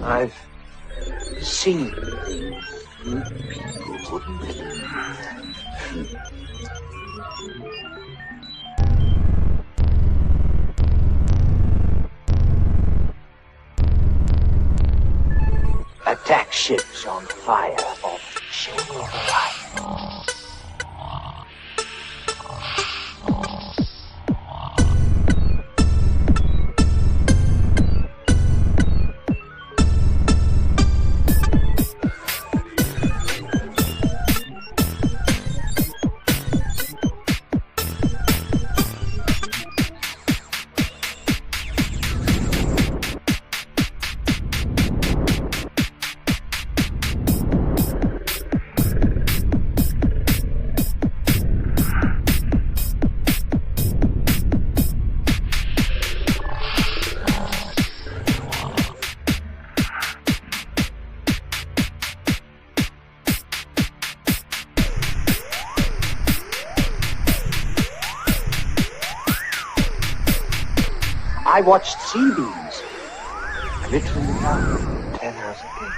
I've seen things you people wouldn't believe. Attack ships on fire or change of life. I watched sea beams literally down 10 hours a day.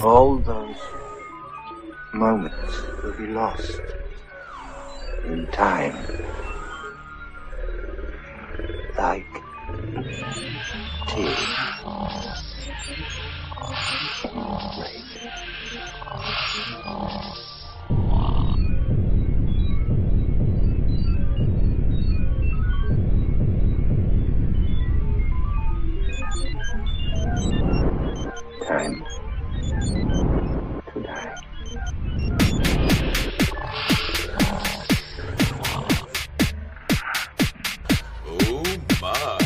All those moments will be lost in time, like tears in rain. Time to die. Oh my.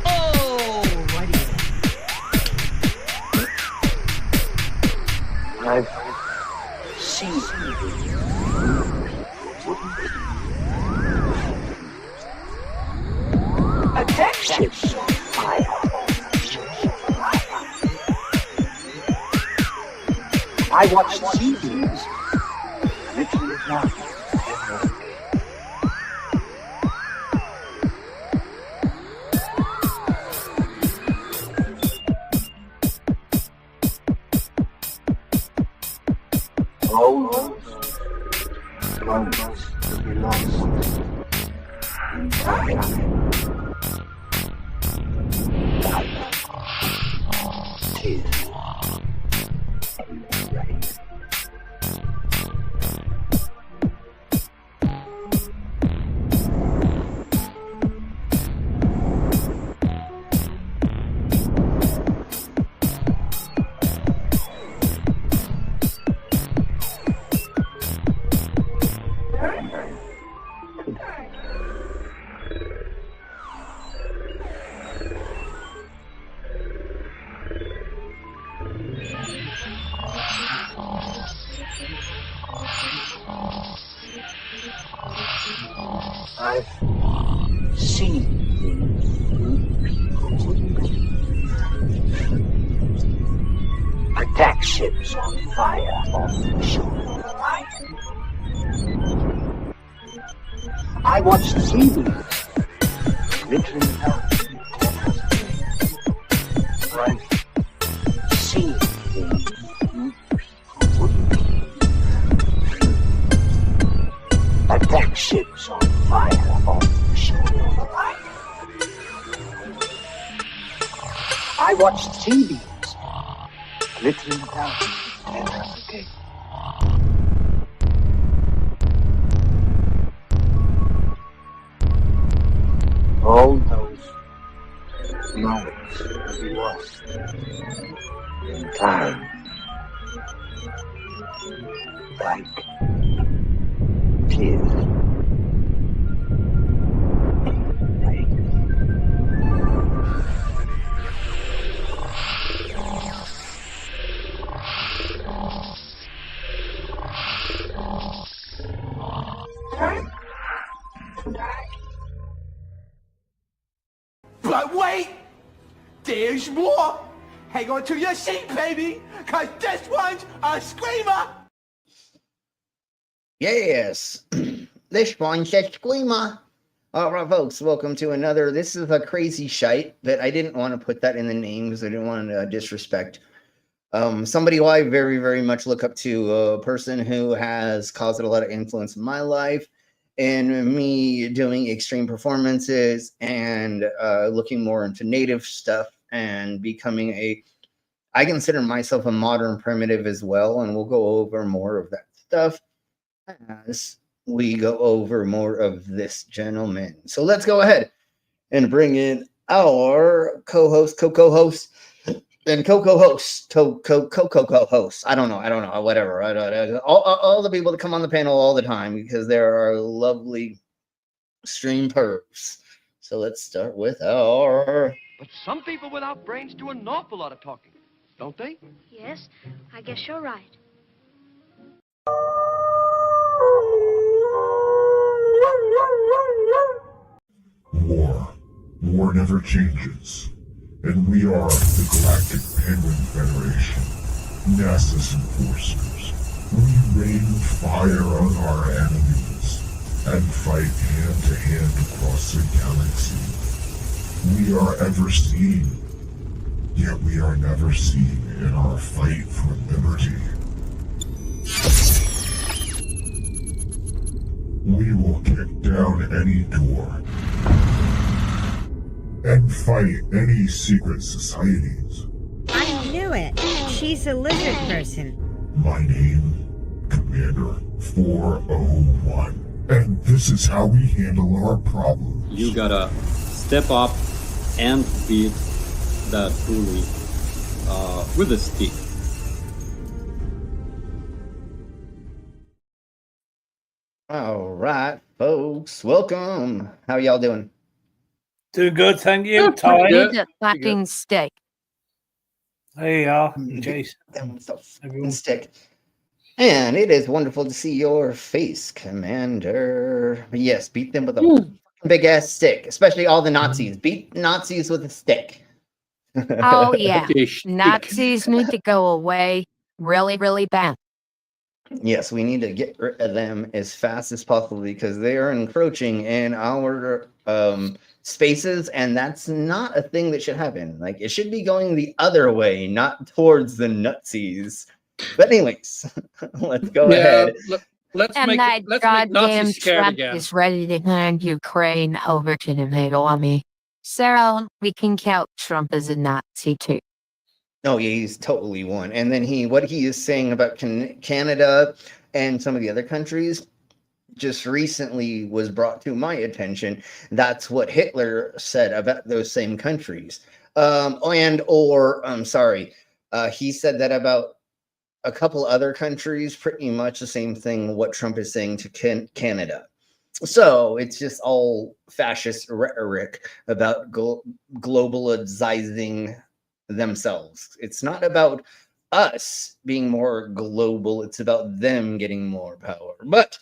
Alrighty. I've seen things you wouldn't believe. Attack ships on fire. I watched sea beams literally down 10 hours a day. All those moments will be lost in time. Tears in rain. see attack ships on fire off the shore. I watched sea beams glittering out. Right. Sea beams. Attack ships on fire off the shore. I watched sea beams glittering down the gate. All those moments lost in time, like tears. But wait, there's more. Hang on to your seat, baby, cause this one's a screamer. Yes, this one's a screamer. All right, folks, welcome to another. This is a crazy shite, but I didn't want to put that in the name because I didn't want to disrespect somebody who I very, very much look up to, a person who has caused a lot of influence in my life and me doing extreme performances and looking more into native stuff and becoming I consider myself a modern primitive as well, and we'll go over more of that stuff as we go over more of this gentleman. So let's go ahead and bring in our co-host, co-host, and co-host, co-host. I don't know, whatever. All the people that come on the panel all the time because there are lovely stream pervs. So let's start with our. But some people without brains do an awful lot of talking, don't they? Yes, I guess you're right. War never changes. And we are the Galactic Penguin Federation, NASA's enforcers. We rain fire on our enemies and fight hand to hand across the galaxy. We are ever seen, yet we are never seen in our fight for liberty. We will kick down any door and fight any secret societies. I knew it. She's a lizard person. My name, Commander 401. And this is how we handle our problems. You gotta step up and beat that bully with a stick. All right, folks, welcome. How y'all doing? Doing good, thank you. Ty. With a fucking steak. There you are, Jason. Everyone stick. And it is wonderful to see your face, Commander. Yes, beat them with a big ass stick, especially all the Nazis. Beat Nazis with a stick. Oh, yeah. Nazis need to go away really, really bad. Yes, we need to get rid of them as fast as possible because they are encroaching in our spaces, and that's not a thing that should happen. Like, it should be going the other way, not towards the Nazis. But anyways, let's go ahead. Let's make Nazis scared Trump again. Is ready to hand Ukraine over to the NATO army. So we can count Trump as a Nazi too. Oh yeah, he's totally one. And then what he is saying about Canada and some of the other countries just recently was brought to my attention. That's what Hitler said about those same countries. He said that about a couple other countries, pretty much the same thing what Trump is saying to Canada. So it's just all fascist rhetoric about globalizing themselves. It's not about us being more global. It's about them getting more power. But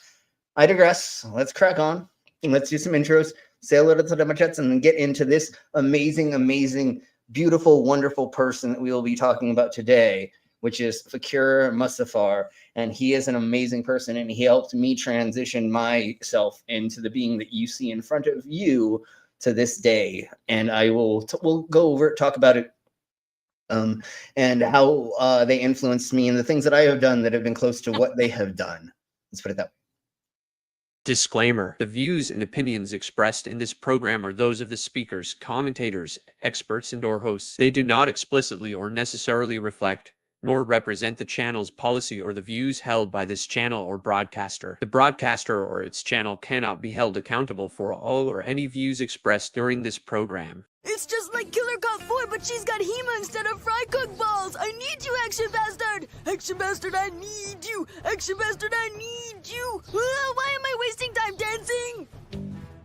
I digress. Let's crack on. Let's do some intros. say hello to the chats and then get into this amazing, beautiful, wonderful person that we will be talking about today, which is Fakir Musafar. And he is an amazing person, and he helped me transition myself into the being that you see in front of you to this day. And I will we'll go over it, talk about it, and how they influenced me and the things that I have done that have been close to what they have done. Let's put it that way. Disclaimer: the views and opinions expressed in this program are those of the speakers, commentators, experts, and/or hosts. They do not explicitly or necessarily reflect nor represent the channel's policy or the views held by this channel or broadcaster. The broadcaster or its channel cannot be held accountable for all or any views expressed during this program. It's just like Killer Cop 4, but she's got Hema instead of fry cook balls. I need you, Action Bastard! Action Bastard, I need you! Action Bastard, I need you! Why am I wasting time dancing?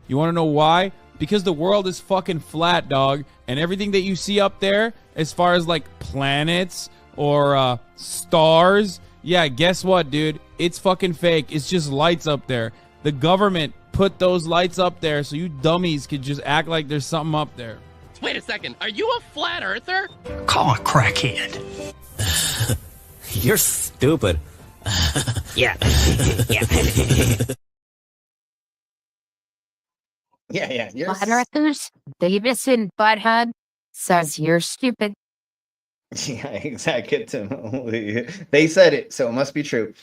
You want to know why? Because the world is fucking flat, dog. And everything that you see up there, as far as like planets or stars, yeah, guess what, dude? It's fucking fake. It's just lights up there. The government put those lights up there so you dummies could just act like there's something up there. Wait a second. Are you a flat earther? Call a crackhead. You're stupid. Yeah. Yeah. Flat earthers, Davis and Butthead says you're stupid. Yeah, exactly. They said it, so it must be true.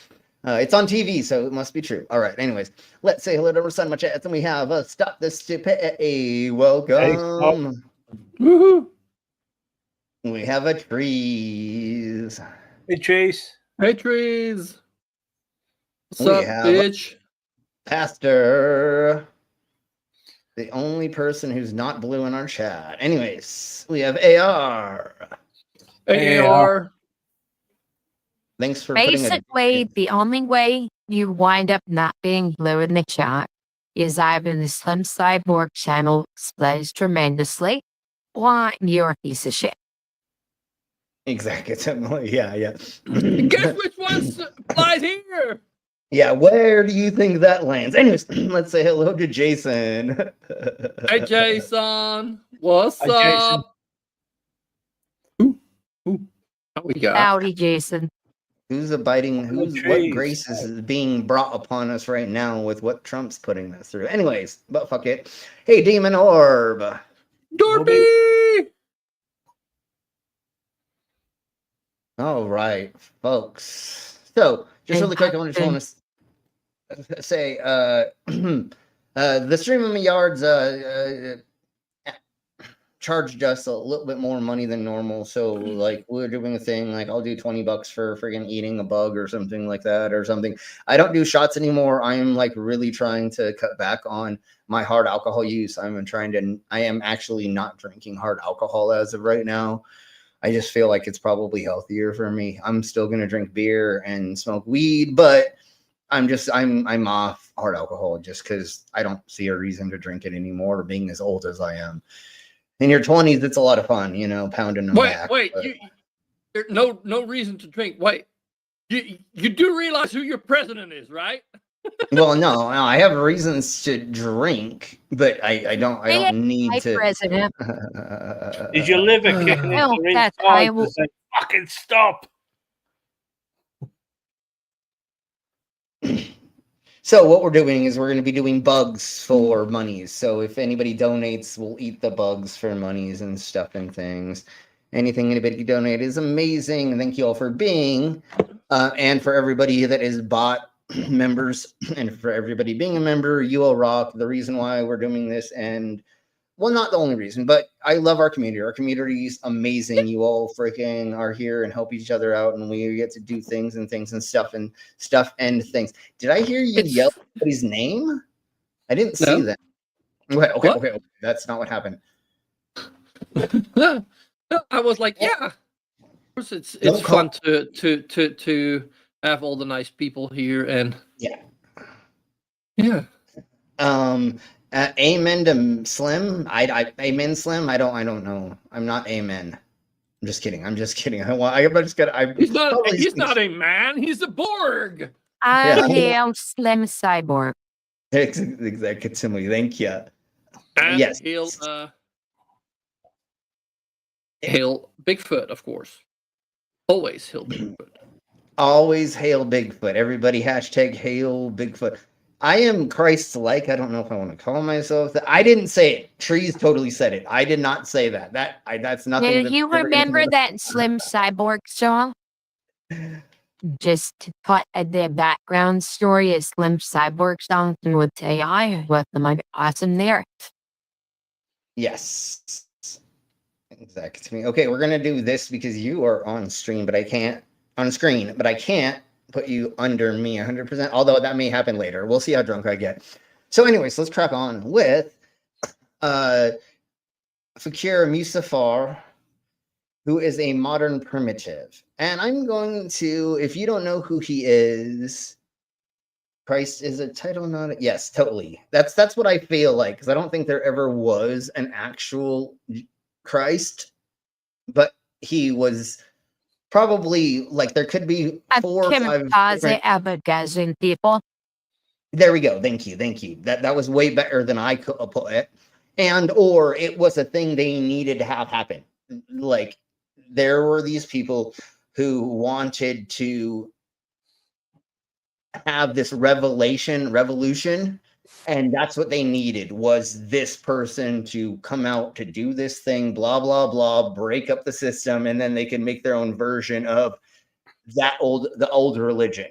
It's on TV, so it must be true. All right, anyways, let's say hello to our son, much and we have Stop the Stupidity. Welcome. Woohoo. We have a Trees. Hey, Chase. Hey, Trees. What's We up, have bitch? Pastor. The only person who's not blue in our chat. Anyways, we have AR. AR. Thanks for Basically, the only way you wind up not being blue in the chat is either the Slim Cyborg channel displays tremendously, or you're a piece of shit. Exactly. Yeah. Guess which one applies here? Yeah, where do you think that lands? Anyways, let's say hello to Jason. Hey, Jason. What's up? Jason. What we got? Howdy, Jason. What grace is being brought upon us right now with what Trump's putting us through? Anyways, but fuck it. Hey, Demon Orb. Dorby! All right, folks. So, just really quick, I just want to say, the Stream of My Yards charged us a little bit more money than normal, so like we're doing a thing like I'll do $20 for friggin' eating a bug or something like that or something. I don't do shots anymore. I am like really trying to cut back on my hard alcohol use. I am actually not drinking hard alcohol as of right now. I just feel like it's probably healthier for me. I'm still gonna drink beer and smoke weed, but I'm off hard alcohol just because I don't see a reason to drink it anymore, being as old as I am. In your 20s, it's a lot of fun, pounding them back. Wait, there's no reason to drink. Wait, you do realize who your president is, right? Well, no, I have reasons to drink, but I don't need to. President. Did you live a kicking No, into that's inside I will. to say, fucking stop? So what we're doing is we're going to be doing bugs for monies. So if anybody donates, we'll eat the bugs for monies and stuff and things. Anything anybody can donate is amazing. Thank you all for being, and for everybody that is bought members, and for everybody being a member, you all rock. The reason why we're doing this, and well, not the only reason, but I love our community. Our community is amazing. You all freaking are here and help each other out, and we get to do things and stuff and things. Did I hear you yell somebody's name? I didn't see that. Okay. That's not what happened. I was like, yeah. Of course, it's fun to have all the nice people here, and yeah. Amen to Slim. Amen Slim. I don't know. I'm not Amen. I'm just kidding. I'm just gonna. He's not a man. He's a Borg. I am Slim Cyborg. Exactly. Thank you. And Yes. Hail Bigfoot, of course. Always hail Bigfoot. Always hail Bigfoot. Everybody hashtag hail Bigfoot. I am Christ-like. I don't know if I want to call myself that. I didn't say it. Trees totally said it. I did not say that. That's nothing. Do you remember that Slim Cyborg song? Just to put the background story is Slim Cyborg song with AI with the awesome lyrics. Yes. Exactly. Okay, we're gonna do this because you are on stream, but I can't on screen, but I can't put you under me 100%. Although that may happen later. We'll see how drunk I get. So, anyways, let's crack on with Fakir Musafar, who is a modern primitive. And I'm going to, if you don't know who he is, Christ is a title, not a, yes, totally. That's what I feel like, because I don't think there ever was an actual Christ, but he was probably like there could be 4 or 5 different people. There we go. Thank you. That was way better than I could put it. And or it was a thing they needed to have happen. Like there were these people who wanted to have this revolution, and that's what they needed, was this person to come out to do this thing, blah blah blah, break up the system, and then they can make their own version of the old religion.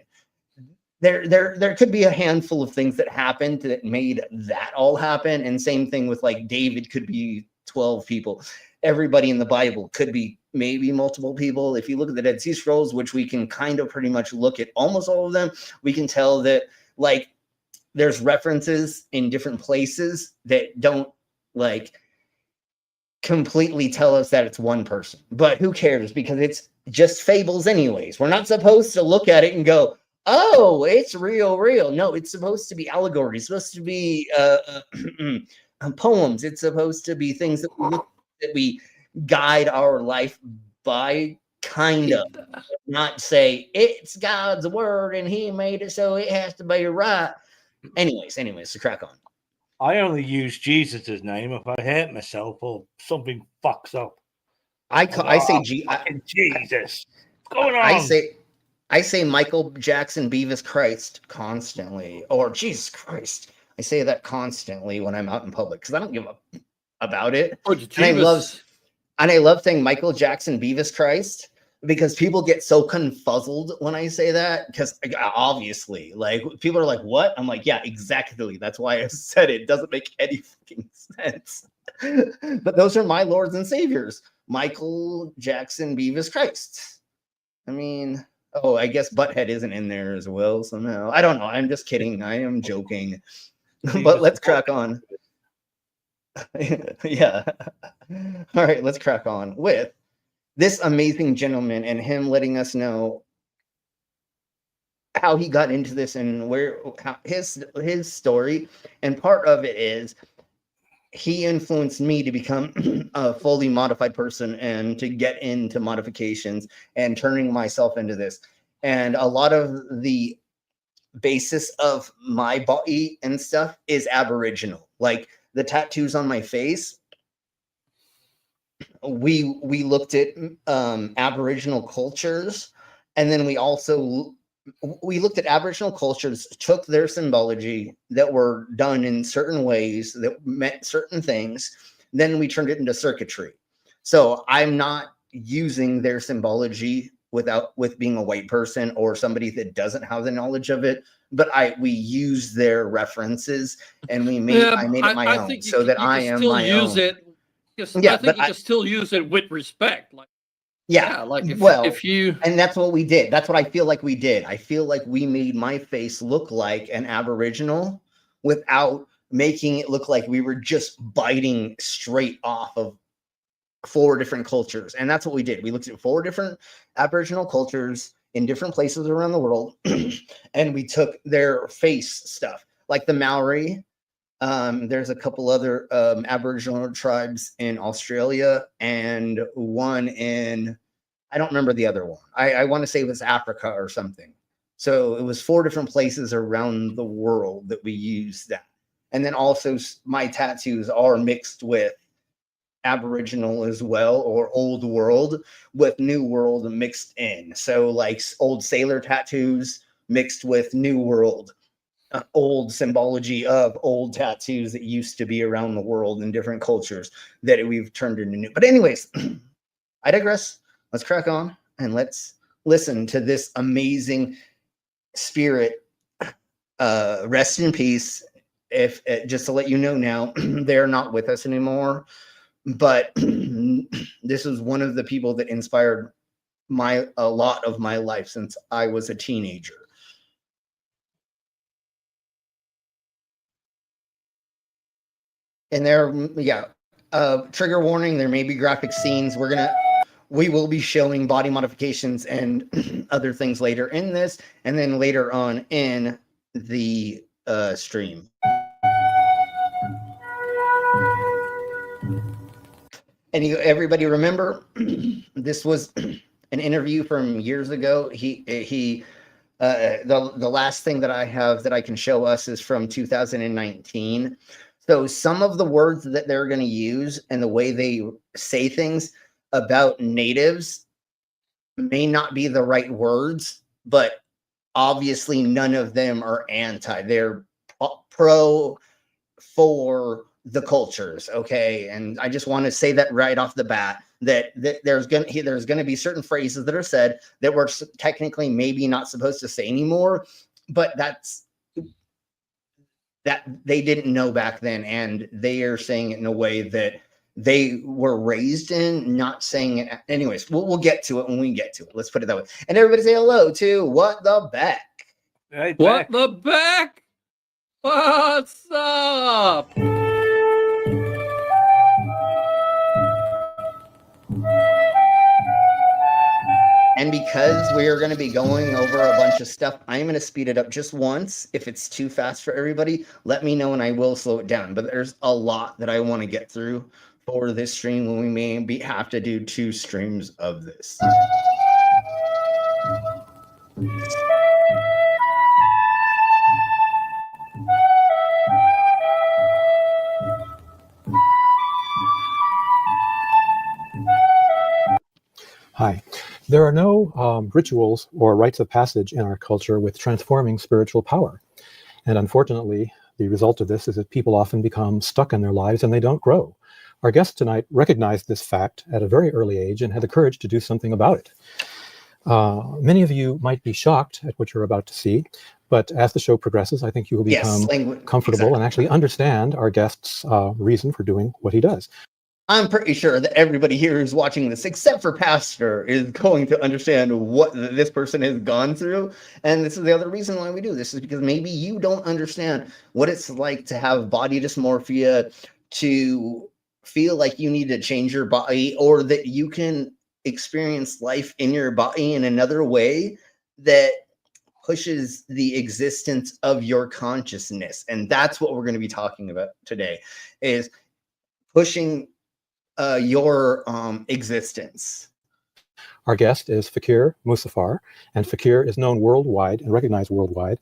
There could be a handful of things that happened that made that all happen, and same thing with like David could be 12 people. Everybody in the Bible could be maybe multiple people. If you look at the Dead Sea Scrolls, which we can kind of pretty much look at almost all of them, we can tell that like there's references in different places that don't like completely tell us that it's one person. But who cares? Because it's just fables anyways. We're not supposed to look at it and go, oh, it's real. No, it's supposed to be allegory. It's supposed to be poems. It's supposed to be things that we guide our life by, kind of. Not say it's God's word and he made it so it has to be right. Anyways, to crack on. I only use Jesus' name if I hate myself or something fucks up. I say Jesus. What's going on? I say Michael Jackson Beavis Christ constantly, or Jesus Christ. I say that constantly when I'm out in public because I don't give up about it. And I love saying Michael Jackson Beavis Christ because people get so confuzzled when I say that, because obviously, like, people are like, what? I'm like, yeah, exactly. That's why I said it. It doesn't make any fucking sense. But those are my lords and saviors. Michael Jackson Beavis Christ. I mean, oh, I guess Butthead isn't in there as well somehow. I don't know. I'm just kidding. I am joking. But let's crack on. Yeah. All right, let's crack on with this amazing gentleman and him letting us know how he got into this and how his story. And part of it is he influenced me to become a fully modified person and to get into modifications and turning myself into this. And a lot of the basis of my body and stuff is Aboriginal. Like the tattoos on my face, we looked at Aboriginal cultures, and then we looked at Aboriginal cultures, took their symbology that were done in certain ways that meant certain things, then we turned it into circuitry. So I'm not using their symbology with being a white person or somebody that doesn't have the knowledge of it, but we use their references and I made it my own, so that I am my own. I think you can still use it with respect. Like, like if you, and that's what we did. That's what I feel like we did. I feel like we made my face look like an Aboriginal without making it look like we were just biting straight off of 4 different cultures. And that's what we did. We looked at 4 different Aboriginal cultures in different places around the world, and we took their face stuff, like the Maori. There's a couple other Aboriginal tribes in Australia, and one in, I don't remember the other one. I want to say it was Africa or something. So it was 4 different places around the world that we used that. And then also my tattoos are mixed with Aboriginal as well, or old world with new world mixed in. So like old sailor tattoos mixed with new world, old symbology of old tattoos that used to be around the world in different cultures that we've turned into new. But anyways, I digress. Let's crack on and let's listen to this amazing spirit. Rest in peace. If just to let you know now, they're not with us anymore. But this is one of the people that inspired a lot of my life since I was a teenager. And trigger warning, there may be graphic scenes. We will be showing body modifications and other things later in this, and then later on in the stream. And everybody remember, this was an interview from years ago. The last thing that I have that I can show us is from 2019. So some of the words that they're going to use and the way they say things about natives may not be the right words, but obviously none of them are anti. They're pro for the cultures, okay? And I just want to say that right off the bat, that there's going to be certain phrases that are said that we're technically maybe not supposed to say anymore, but that they didn't know back then, and they are saying it in a way that they were raised in, not saying it. Anyways, we'll get to it when we get to it. Let's put it that way. And everybody say hello to What the Beck. Hey, What the Beck? What's up? And because we are going to be going over a bunch of stuff, I'm going to speed it up just once. If it's too fast for everybody, let me know and I will slow it down. But there's a lot that I want to get through for this stream when we may have to do 2 streams of this. Hi. There are no rituals or rites of passage in our culture with transforming spiritual power. And unfortunately, the result of this is that people often become stuck in their lives and they don't grow. Our guest tonight recognized this fact at a very early age and had the courage to do something about it. Many of you might be shocked at what you're about to see, but as the show progresses, I think you will become comfortable and actually understand our guest's reason for doing what he does. I'm pretty sure that everybody here who's watching this, except for Pastor, is going to understand what this person has gone through. And this is the other reason why we do this, is because maybe you don't understand what it's like to have body dysmorphia, to feel like you need to change your body, or that you can experience life in your body in another way that pushes the existence of your consciousness. And that's what we're going to be talking about today, is pushing your existence. Our guest is Fakir Musafar, and Fakir is known worldwide and recognized worldwide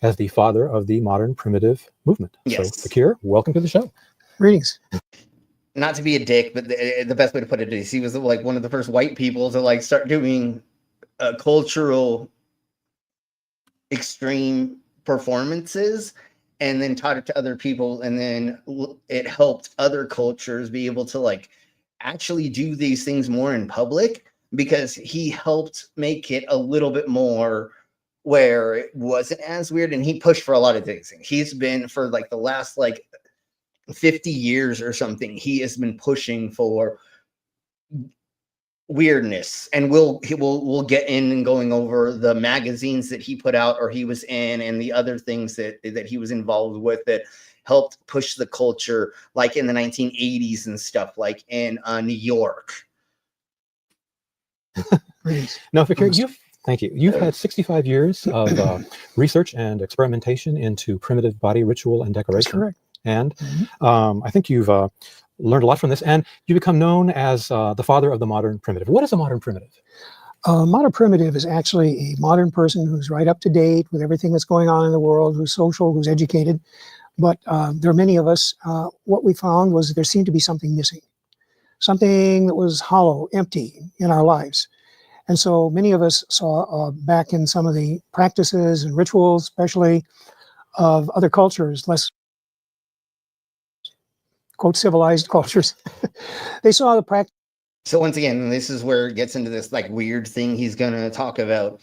as the father of the modern primitive movement. Yes. So Fakir, welcome to the show. Greetings. Not to be a dick, but the best way to put it is he was like one of the first white people to like start doing cultural extreme performances, and then taught it to other people, and then it helped other cultures be able to like actually do these things more in public, because he helped make it a little bit more where it wasn't as weird. And he pushed for a lot of things. He's been, for like the last like 50 years or something, he has been pushing for weirdness, and we'll get in and going over the magazines that he put out or he was in, and the other things that he was involved with that helped push the culture, like in the 1980s and stuff, like in New York. Now, Fakir, thank you. You've had 65 years of research and experimentation into primitive body ritual and decoration. That's correct. And I think you've learned a lot from this, and you become known as the father of the modern primitive. What is a modern primitive? Modern primitive is actually a modern person who's right up to date with everything that's going on in the world, who's social, who's educated, But there are many of us, what we found was there seemed to be something missing, something that was hollow, empty in our lives. And so many of us saw back in some of the practices and rituals, especially of other cultures, less, quote, civilized cultures, they saw the practice. So once again, this is where it gets into this like weird thing he's going to talk about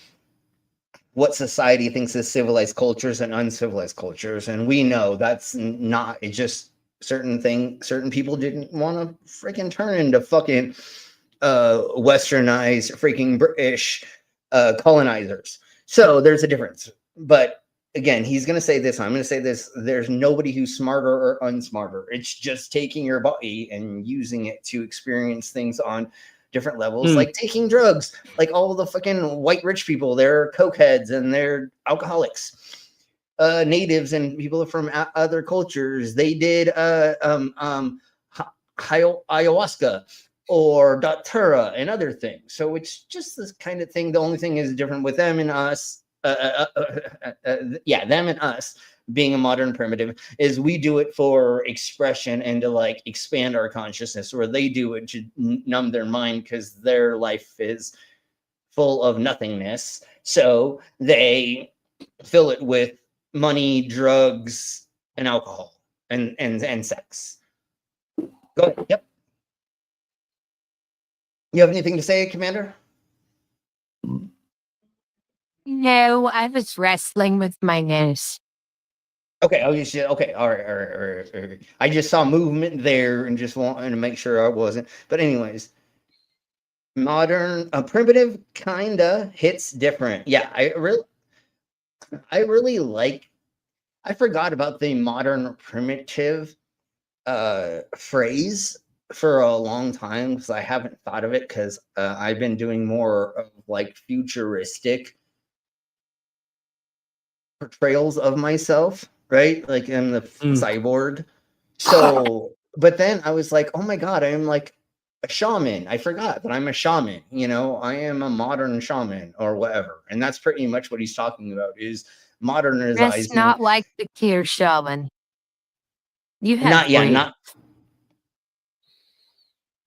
what society thinks is civilized cultures and uncivilized cultures. And we know that's not, it's just certain people didn't want to freaking turn into fucking westernized freaking British colonizers. So there's a difference. But again, he's going to say this, I'm going to say this, there's nobody who's smarter or unsmarter. It's just taking your body and using it to experience things on different levels, like taking drugs. Like all the fucking white rich people, they're cokeheads and they're alcoholics. Natives and people from other cultures, they did ayahuasca or datura and other things. So it's just this kind of thing. The only thing is different with them and us. Them and us being a modern primitive is we do it for expression and to like expand our consciousness, where they do it to numb their mind because their life is full of nothingness. So they fill it with money, drugs, and alcohol and sex. Go ahead. Yep. You have anything to say, Commander? No, I was wrestling with my nose. Okay, okay, all right. I just saw movement there and just wanted to make sure I wasn't. But anyways, modern, primitive kinda hits different. Yeah, I really like. I forgot about the modern primitive phrase for a long time because I haven't thought of it because I've been doing more of like futuristic portrayals of myself, right? Like in the cyborg. So, but then I was like, oh my God, I am like a shaman. I forgot that I'm a shaman. You know, I am a modern shaman or whatever. And that's pretty much what he's talking about is modernizing. That's not like the Fakir shaman. You have not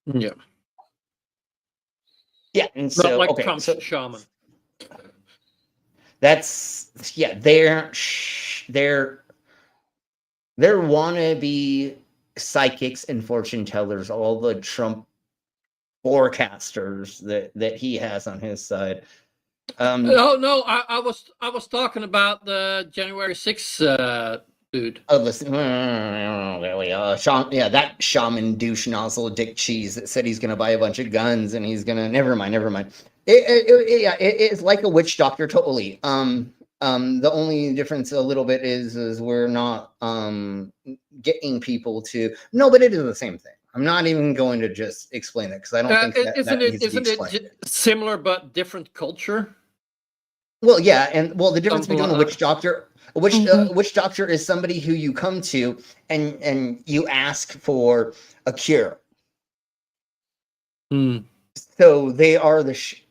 Yeah. Yeah, and so Not like okay, Trump's so shaman. that's they're wannabe psychics and fortune tellers, all the Trump forecasters that he has on his side. No, I was talking about the January 6th dude. Oh, listen, there we are. That shaman douche nozzle Dick Cheese that said he's gonna buy a bunch of guns and he's gonna never mind. It's like a witch doctor, totally. The only difference a little bit is we're not getting people to but it is the same thing. I'm not even going to just explain it because I don't think that needs to be explained. Similar but different culture? Well, yeah, and the difference between a witch doctor, a witch doctor is somebody who you come to and you ask for a cure. So they are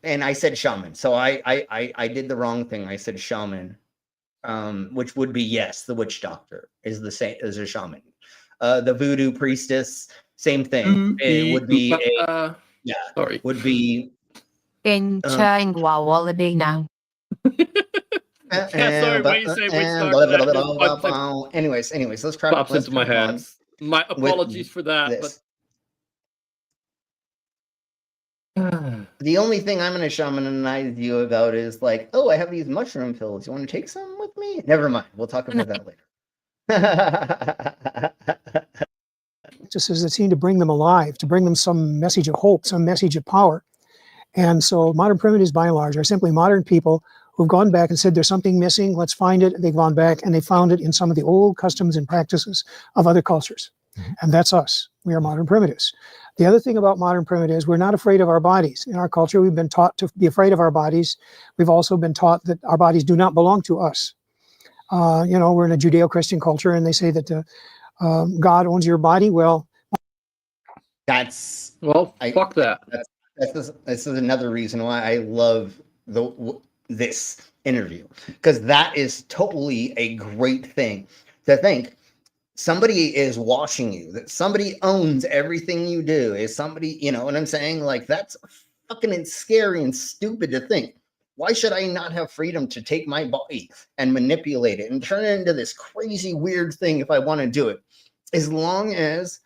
and I said shaman. So I did the wrong thing. I said shaman, which would be yes, the witch doctor is the same as a shaman. The voodoo priestess, same thing. It would be would be in Chang Wallaby now. Sorry, when you say witch doctor, anyways, let's crack pops into my head. My apologies for that, but the only thing I'm going to shamanize you about is like, oh, I have these mushroom pills. You want to take some with me? Never mind. We'll talk about that later. Just as it seemed to bring them alive, to bring them some message of hope, some message of power. And so modern primitives, by and large, are simply modern people who've gone back and said there's something missing, let's find it. They've gone back and they found it in some of the old customs and practices of other cultures. And that's us. We are modern primitives. The other thing about modern primitives, we're not afraid of our bodies. In our culture, we've been taught to be afraid of our bodies. We've also been taught that our bodies do not belong to us. We're in a Judeo-Christian culture and they say that God owns your body. Well, that's... fuck that. This is another reason why I love this interview, because that is totally a great thing to think. somebody is watching you, that somebody owns everything you do, is somebody, you know what I'm saying? Like, that's fucking scary and stupid to think. Why should I not have freedom to take my body and manipulate it and turn it into this crazy weird thing if I want to do it? As long as,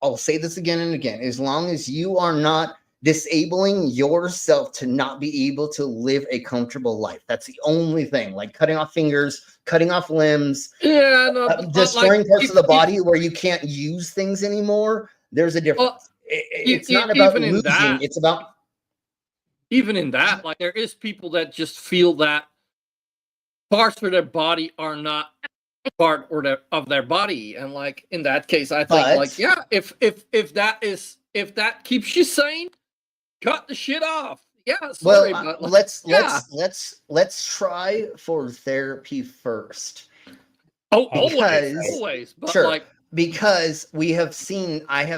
I'll say this again and again, as long as you are not disabling yourself to not be able to live a comfortable life. That's the only thing. Like cutting off fingers, cutting off limbs, Yeah, no, destroying like, parts of the body where you can't use things anymore. There's a difference. It's not about even in losing. that, It's about, even in that, like there is people that just feel that parts of their body are not part of their body, and like in that case, I think like yeah, if that keeps you sane, cut the shit off. Yeah, sorry, well, but like, let's try for therapy first. Oh, always, but sure, like, because I have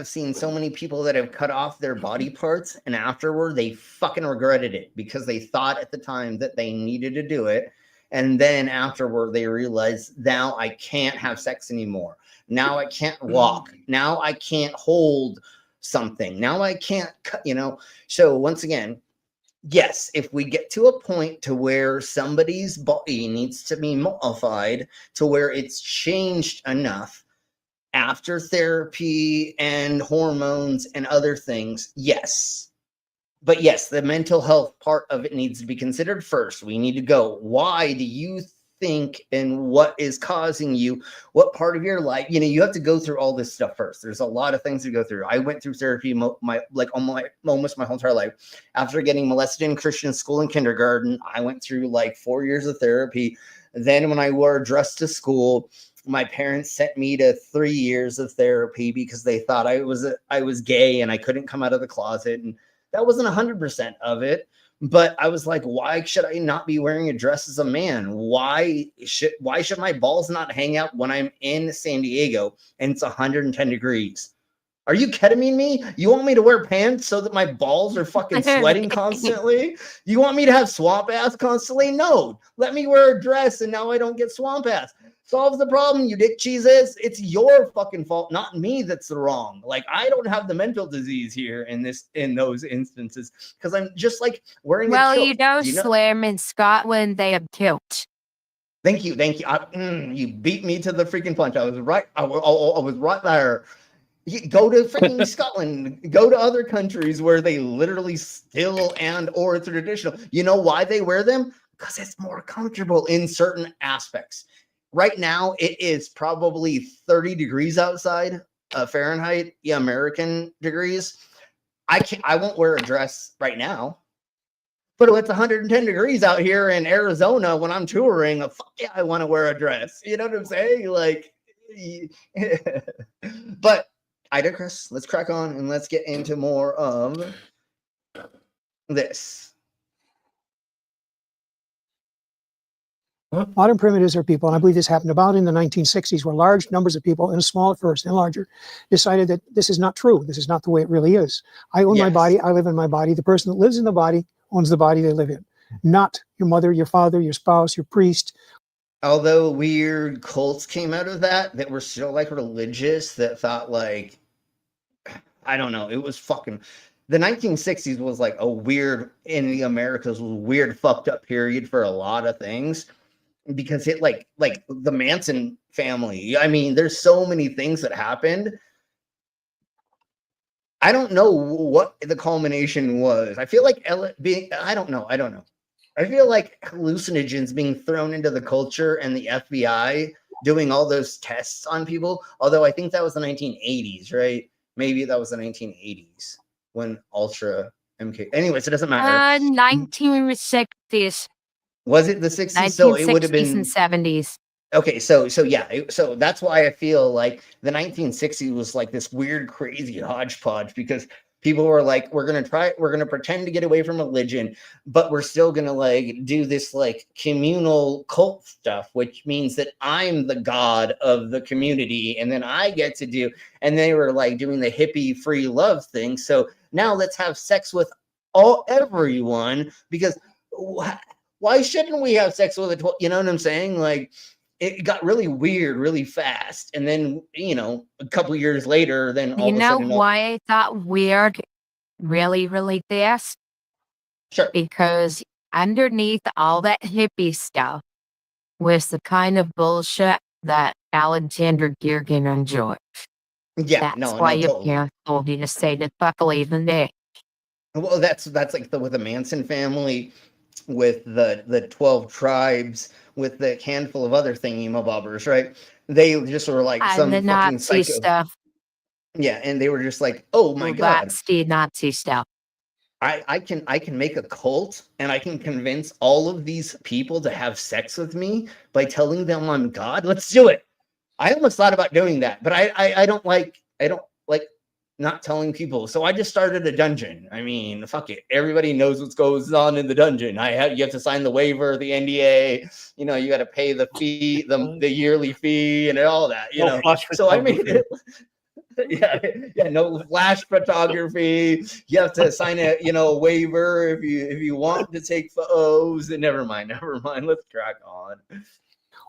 seen so many people that have cut off their body parts and afterward they fucking regretted it because they thought at the time that they needed to do it. And then afterward they realized, now I can't have sex anymore. Now I can't walk. Now I can't hold something. Now I can't, you know? So once again, yes, if we get to a point to where somebody's body needs to be modified to where it's changed enough after therapy and hormones and other things, yes. But yes, the mental health part of it needs to be considered first. We need to go, why do you think and what is causing you, what part of your life, you know, you have to go through all this stuff first. There's a lot of things to go through. I went through therapy almost my whole entire life. After getting molested in Christian school and kindergarten, I went through like 4 years of therapy. Then when I wore a dress to school, my parents sent me to 3 years of therapy because they thought I was gay and I couldn't come out of the closet. And that wasn't 100% of it, but I was like, why should I not be wearing a dress as a man? Why should my balls not hang out when I'm in San Diego and it's 110 degrees? Are you kidding me? You want me to wear pants so that my balls are fucking sweating constantly? You want me to have swamp ass constantly? No, let me wear a dress and now I don't get swamp ass. Solves the problem, you dick cheeses. It's your fucking fault, not me that's the wrong. Like, I don't have the mental disease here in those instances because I'm just like wearing a kilt. Slim in Scotland, they have kilt. Thank you. You beat me to the freaking punch. I was right. I was right there. Go to freaking Scotland. Go to other countries where they literally still or it's traditional. You know why they wear them? Because it's more comfortable in certain aspects. Right now, it is probably 30 degrees outside, Fahrenheit, American degrees. I won't wear a dress right now, but it's 110 degrees out here in Arizona when I'm touring. Fuck yeah, I want to wear a dress. You know what I'm saying? Like, but I digress. Let's crack on and let's get into more of this. Modern primitives are people, and I believe this happened about in the 1960s, where large numbers of people, and small at first and larger, decided that this is not true. This is not the way it really is. I own my body. I live in my body. The person that lives in the body owns the body they live in, not your mother, your father, your spouse, your priest. Although weird cults came out of that were still like religious, that thought like, I don't know, it was fucking... The 1960s was like a weird, in the Americas, was a weird fucked up period for a lot of things. Because it like the Manson family. I mean, there's so many things that happened. I don't know what the culmination was. I feel like I don't know. I feel like hallucinogens being thrown into the culture and the FBI doing all those tests on people. Although I think that was the 1980s, right? Maybe that was the 1980s when Ultra MK. Anyways, it doesn't matter. 1960s. Was it the 60s? So it would have been and 70s. Okay, so yeah, so that's why I feel like the 1960s was like this weird, crazy hodgepodge because people were like, we're gonna pretend to get away from religion, but we're still gonna like do this like communal cult stuff, which means that I'm the god of the community, and then I get to do. And they were like doing the hippie free love thing. So now let's have sex with everyone because. Why shouldn't we have sex with you know what I'm saying? Like, it got really weird really fast. And then, you know, a couple years later, then all You of a know sudden, why I thought weird really, really fast? Sure. Because underneath all that hippie stuff was the kind of bullshit that Alexander Girgin enjoyed. yeah, That's no, why no, your totally. parents told you to say the fuck leaving there. Well, that's like with the Manson family, with the 12 tribes, with the handful of other thingy-mabobbers, right? They just were like And the some fucking Nazi psycho. stuff. Yeah, and they were just like, oh my Well, god, that's the Nazi stuff. I can make a cult and I can convince all of these people to have sex with me by telling them I'm God. Let's do it. I almost thought about doing that, but I don't like not telling people. So I just started a dungeon. I mean, fuck it. Everybody knows what goes on in the dungeon. You have to sign the waiver, the NDA. You know, you got to pay the fee, the yearly fee, and all that. You know, so I made it. Yeah, no flash photography. You have to sign a waiver if you want to take photos. And never mind. Let's crack on.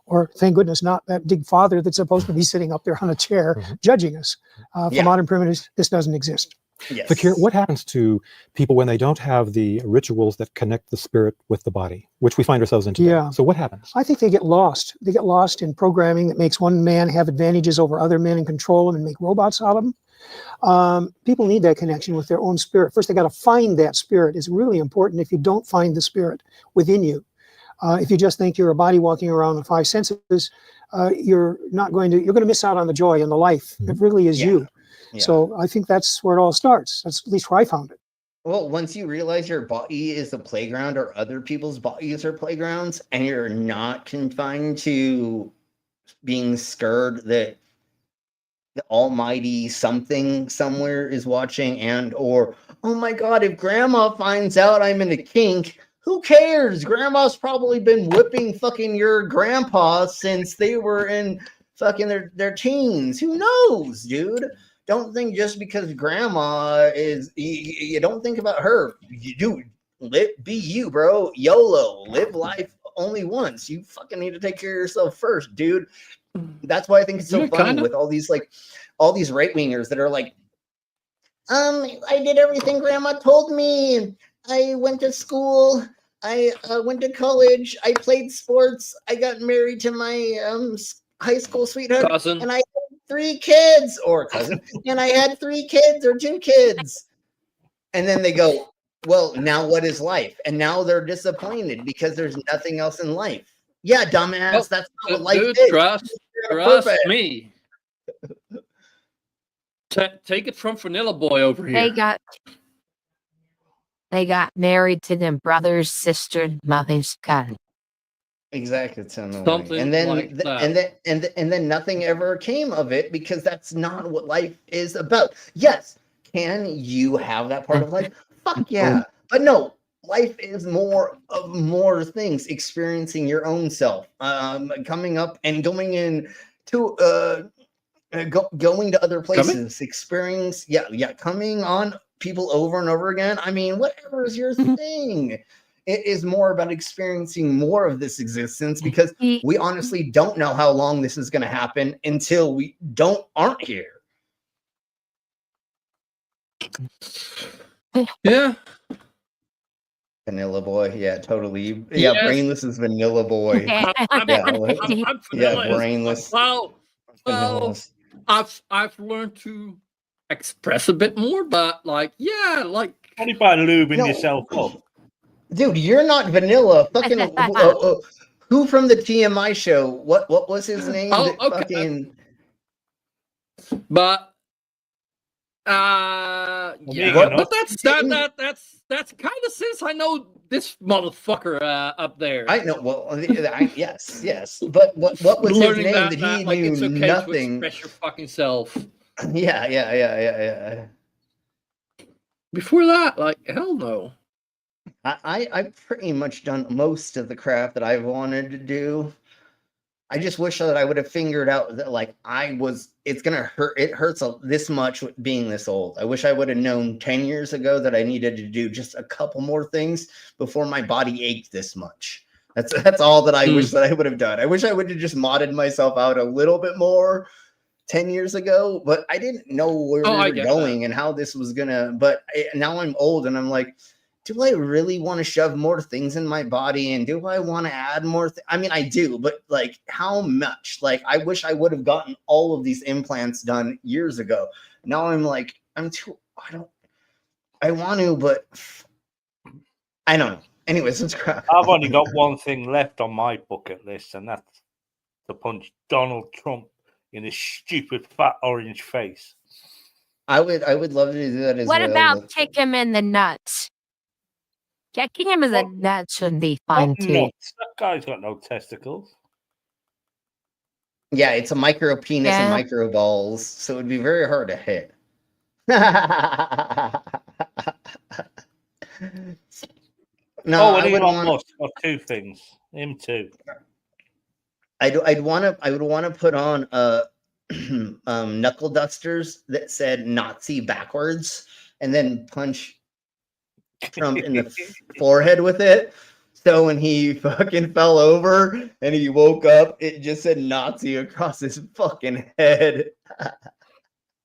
Or thank goodness, not that big father that's supposed to be sitting up there on a chair judging us. For modern primitives, this doesn't exist. Yes. Fakir, what happens to people when they don't have the rituals that connect the spirit with the body, which we find ourselves in today? Yeah. So what happens? I think they get lost. They get lost in programming that makes one man have advantages over other men and control them and make robots out of them. People need that connection with their own spirit. First, they got to find that spirit. It's really important. If you don't find the spirit within you, if you just think you're a body walking around with five senses, you're going to miss out on the joy and the life. It really is you. Yeah. So I think that's where it all starts. That's at least where I found it. Well, once you realize your body is a playground or other people's bodies are playgrounds, and you're not confined to being scared that the almighty something somewhere is watching, or, oh my God, if grandma finds out I'm in a kink, who cares? Grandma's probably been whipping fucking your grandpa since they were in fucking their teens. Who knows, dude? Don't think just because grandma is, you don't think about her. You do be you, bro. YOLO. Live life only once. You fucking need to take care of yourself first, dude. That's why I think it's so funny with all these right wingers that are like, I did everything grandma told me. I went to school. I went to college. I played sports. I got married to my high school sweetheart. Cousin. And I had 3 kids, or cousin. And I had 3 kids or 2 kids. And then they go, well, now what is life? And now they're disappointed because there's nothing else in life. Yeah, dumbass. That's not what life is. Trust me. Take it from Vanilla Boy over here. They got married to them brothers, sisters, mothers, cousin. Exactly, it's annoying. Something And then, like that. and then nothing ever came of it because that's not what life is about. Yes, can you have that part of life? Fuck yeah, but no. Life is more things. Experiencing your own self, coming up and going in to going to other places, experience. Yeah, coming on people over and over again. I mean, whatever is your thing. It is more about experiencing more of this existence because we honestly don't know how long this is going to happen until we aren't here. Yeah. Vanilla Boy, yeah, totally. Yeah, yes. Brainless is Vanilla Boy. I'm brainless. Well, I've learned to express a bit more, but like, only by lubing yourself up. Dude, you're not vanilla. Fucking who from the TMI show? What was his name? Okay. Fucking... But but that's kind of since I know this motherfucker up there. I know. Well, yes. But what was his name that he knew it's okay nothing? To express your fucking self. Yeah. Before that, like, hell no. I've pretty much done most of the craft that I wanted to do. I just wish that I would have figured out that, like, it's gonna hurt. It hurts this much with being this old. I wish I would have known 10 years ago that I needed to do just a couple more things before my body ached this much. That's all that I wish that I would have done. I wish I would have just modded myself out a little bit more 10 years ago, but I didn't know where we were going and how this was gonna. But now I'm old and I'm like, do I really want to shove more things in my body? And do I want to add more? I mean, I do, but like how much? Like, I wish I would have gotten all of these implants done years ago. Now I'm like, I want to, but I don't know. Anyways, let's crack. I've only got one thing left on my bucket list, and that's to punch Donald Trump in his stupid fat orange face. I would love to do that as well. What about kick him in the nuts? Kicking him in the nuts would be fine too. Nuts. That guy's got no testicles. Yeah, it's a micro penis and micro balls, so it would be very hard to hit. No, and I would Elon Musk got two things. Him too. I would want to put on knuckle dusters that said Nazi backwards, and then punch Trump in the forehead with it. So when he fucking fell over and he woke up, it just said Nazi across his fucking head.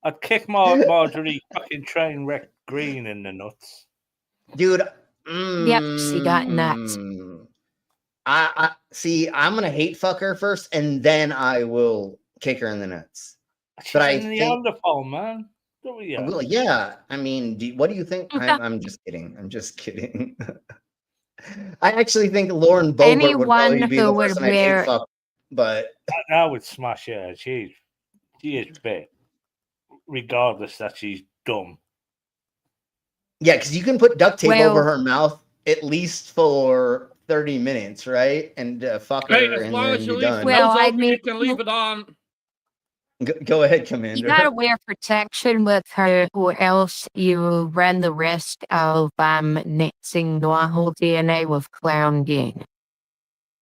I'd kick Marjorie fucking train wreck Green in the nuts. Dude. Yep, she got nuts. I see. I'm gonna hate fuck her first, and then I will kick her in the nuts. But I think Neanderthal, man. Well, yeah. I mean, what do you think? I'm just kidding. I'm just kidding. I actually think Lauren Boebert would probably be the person I hate fuck. But I would smash her. She is big, regardless that she's dumb. Yeah, because you can put duct tape over her mouth at least for 30 minutes, right? And fuck her, as long as you leave you can leave it on. Go ahead, Commander. You gotta wear protection with her, or else you run the risk of mixing normal DNA with clown gene.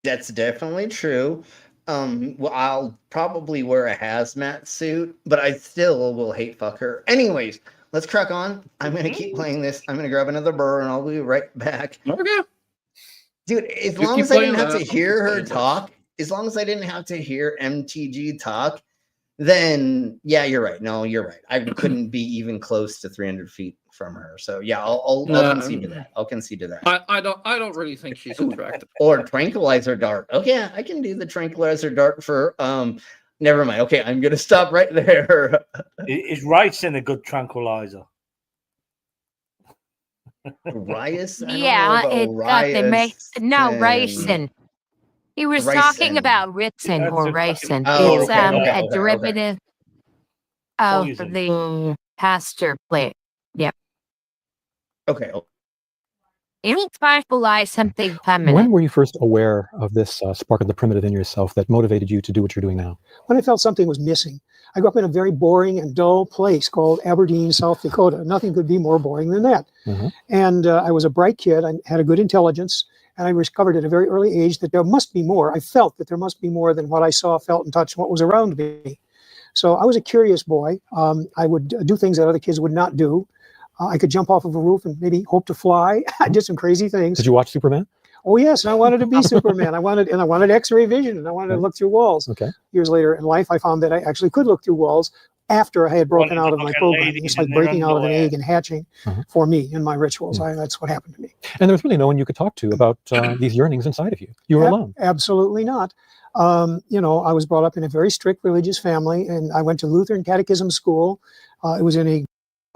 That's definitely true. Well, I'll probably wear a hazmat suit, but I still will hate fuck her. Anyways, let's crack on. I'm gonna keep playing this. I'm gonna grab another burr and I'll be right back. Okay. Dude, as long as I didn't have to hear her talk, as long as I didn't have to hear MTG talk, then yeah, you're right. No, you're right. I couldn't be even close to 300 feet from her. So yeah, I'll concede to that. I'll concede to that. I don't really think she's attractive. Or tranquilizer dart. Okay, I can do the tranquilizer dart for never mind. Okay, I'm gonna stop right there. Is ricin a good tranquilizer? Ricin? Yeah, it got the ricin. He was talking about Ritson or ricin. It's a derivative of the pasture plant. Yep. Okay. Any tranquilize something feminine. When were you first aware of this spark of the primitive in yourself that motivated you to do what you're doing now? When I felt something was missing. I grew up in a very boring and dull place called Aberdeen, South Dakota. Nothing could be more boring than that. Mm-hmm. And I was a bright kid. I had a good intelligence. And I discovered at a very early age that there must be more. I felt that there must be more than what I saw, felt, and touched, what was around me. So I was a curious boy. I would do things that other kids would not do. I could jump off of a roof and maybe hope to fly. I did some crazy things. Did you watch Superman? Oh yes, and I wanted to be Superman. I wanted X-ray vision, and I wanted to look through walls. Okay. Years later in life, I found that I actually could look through walls after I had broken out of my program. It's like breaking out of an egg and hatching for me in my rituals. That's what happened to me. And there was really no one you could talk to about these yearnings inside of you. You were alone. Absolutely not. I was brought up in a very strict religious family, and I went to Lutheran Catechism School. It was in a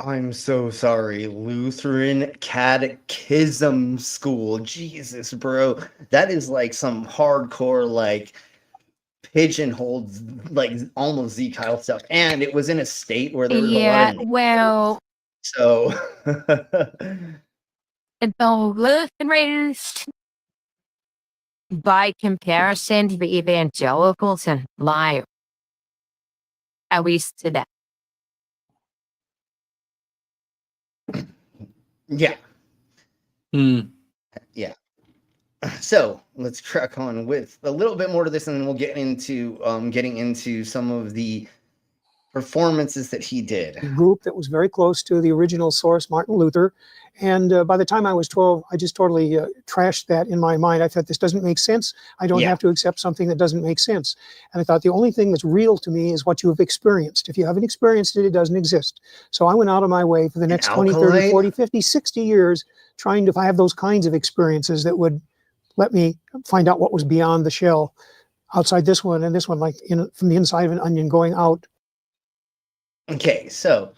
I'm so sorry. Lutheran Catechism School. Jesus, bro. That is like some hardcore, like, pigeonholed, like, almost Z Kyle stuff. And it was in a state where there was a lot of... well... So... the Lutherans, by comparison to the evangelicals, and lie. At least to that. Yeah. Yeah. So let's crack on with a little bit more to this, and then we'll get into getting into some of the performances that he did. Group that was very close to the original source, Martin Luther. And by the time I was 12, I just totally trashed that in my mind. I thought, this doesn't make sense. I don't have to accept something that doesn't make sense. And I thought, the only thing that's real to me is what you have experienced. If you haven't experienced it, it doesn't exist. So I went out of my way for the next 20, 30, 40, 50, 60 years trying to have those kinds of experiences that would let me find out what was beyond the shell, outside this one and this one, like from the inside of an onion going out. Okay, so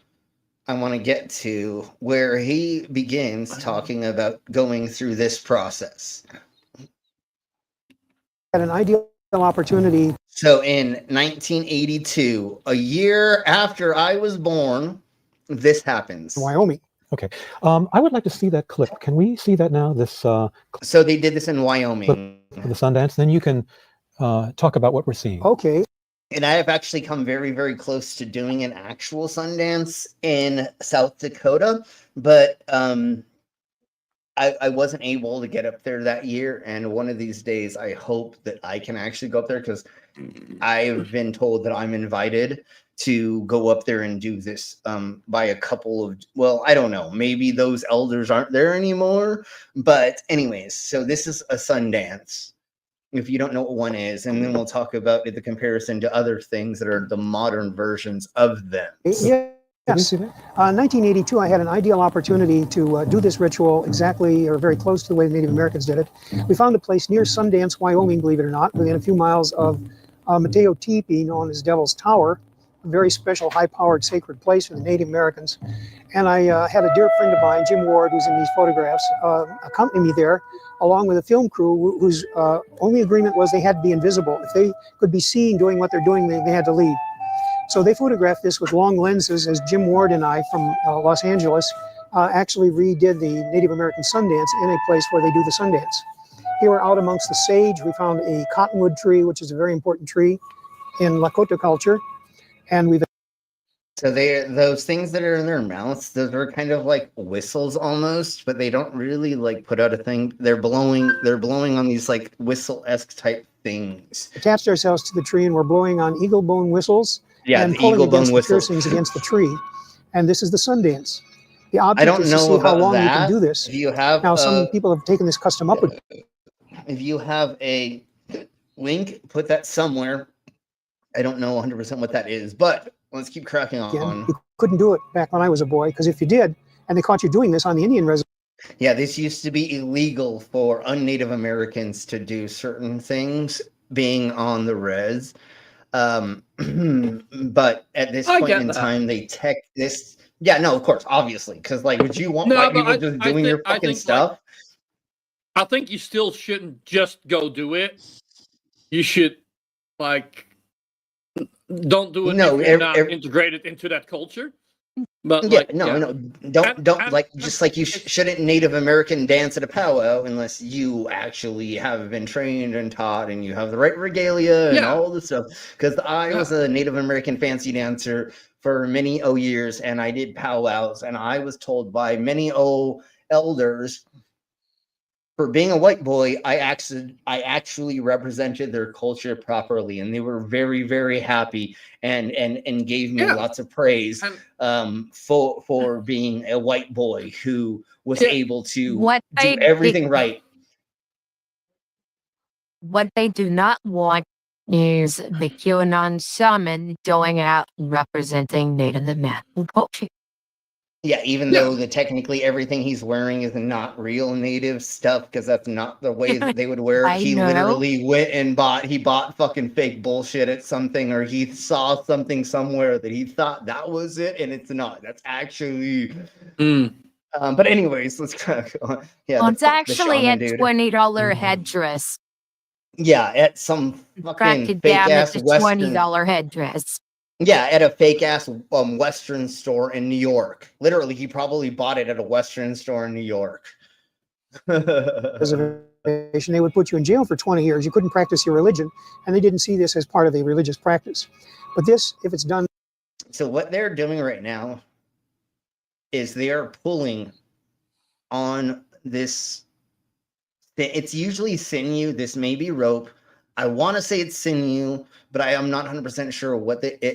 I want to get to where he begins talking about going through this process. Had an ideal opportunity. So in 1982, a year after I was born, this happens. Wyoming. Okay. I would like to see that clip. Can we see that now? This. So they did this in Wyoming. For the Sundance. Then you can talk about what we're seeing. Okay. And I have actually come very, very close to doing an actual Sundance in South Dakota, but I wasn't able to get up there that year. And one of these days, I hope that I can actually go up there, because I've been told that I'm invited to go up there and do this by a couple of, well, I don't know, maybe those elders aren't there anymore. But anyways, so this is a Sundance, if you don't know what one is, and then we'll talk about the comparison to other things that are the modern versions of them. Yes. 1982, I had an ideal opportunity to do this ritual exactly or very close to the way the Native Americans did it. We found a place near Sundance, Wyoming, believe it or not, within a few miles of Mateo Teepee, known as Devil's Tower, a very special, high-powered, sacred place for the Native Americans. And I had a dear friend of mine, Jim Ward, who's in these photographs, accompany me there, along with a film crew whose only agreement was they had to be invisible. If they could be seen doing what they're doing, they had to leave. So they photographed this with long lenses, as Jim Ward and I from Los Angeles actually redid the Native American Sundance in a place where they do the Sundance. Here we're out amongst the sage. We found a cottonwood tree, which is a very important tree in Lakota culture. And we've... So those things that are in their mouths, those are kind of like whistles almost, but they don't really like put out a thing. They're blowing on these like whistle-esque type things. Attached ourselves to the tree, and we're blowing on eagle bone whistles. Yeah, and the pulling eagle bone against the whistle. piercings against the tree. And this is the Sundance. The I object don't is to know see how about long you that. can do this. If you have Now, some people have taken this custom up. If you have a link, put that somewhere. I don't know 100% what that is, but let's keep cracking on. You couldn't do it back when I was a boy, because if you did, and they caught you doing this on the Indian reservation. Yeah, this used to be illegal for un-Native Americans to do certain things, being on the res. But at this point in time, they tech this. Yeah, no, of course, obviously, because like, would you want white people just doing your fucking stuff? I think you still shouldn't just go do it. You should like don't do it if you're not integrated into that culture. But yeah, don't like just like you shouldn't Native American dance at a powwow unless you actually have been trained and taught and you have the right regalia and all this stuff. Because I was a Native American fancy dancer for many years, and I did powwows, and I was told by many elders, for being a white boy, I actually represented their culture properly, and they were very, very happy and gave me lots of praise for being a white boy who was able to do everything right. What they do not want is the QAnon shaman going out and representing Native American culture. Yeah, even though technically everything he's wearing is not real Native stuff, because that's not the way that they would wear it. He literally went and bought fucking fake bullshit at something, or he saw something somewhere that he thought that was it, and it's not. That's actually. But anyways, let's crack on. Yeah, well, it's actually a $20 headdress. Yeah, at some fucking fake ass Western $20 headdress. Yeah, at a fake ass Western store in New York. Literally, he probably bought it at a Western store in New York. They would put you in jail for 20 years. You couldn't practice your religion, and they didn't see this as part of a religious practice. But this, if it's done. So what they're doing right now is they are pulling on this. It's usually sinew. This may be rope. I want to say it's sinew, but I am not 100% sure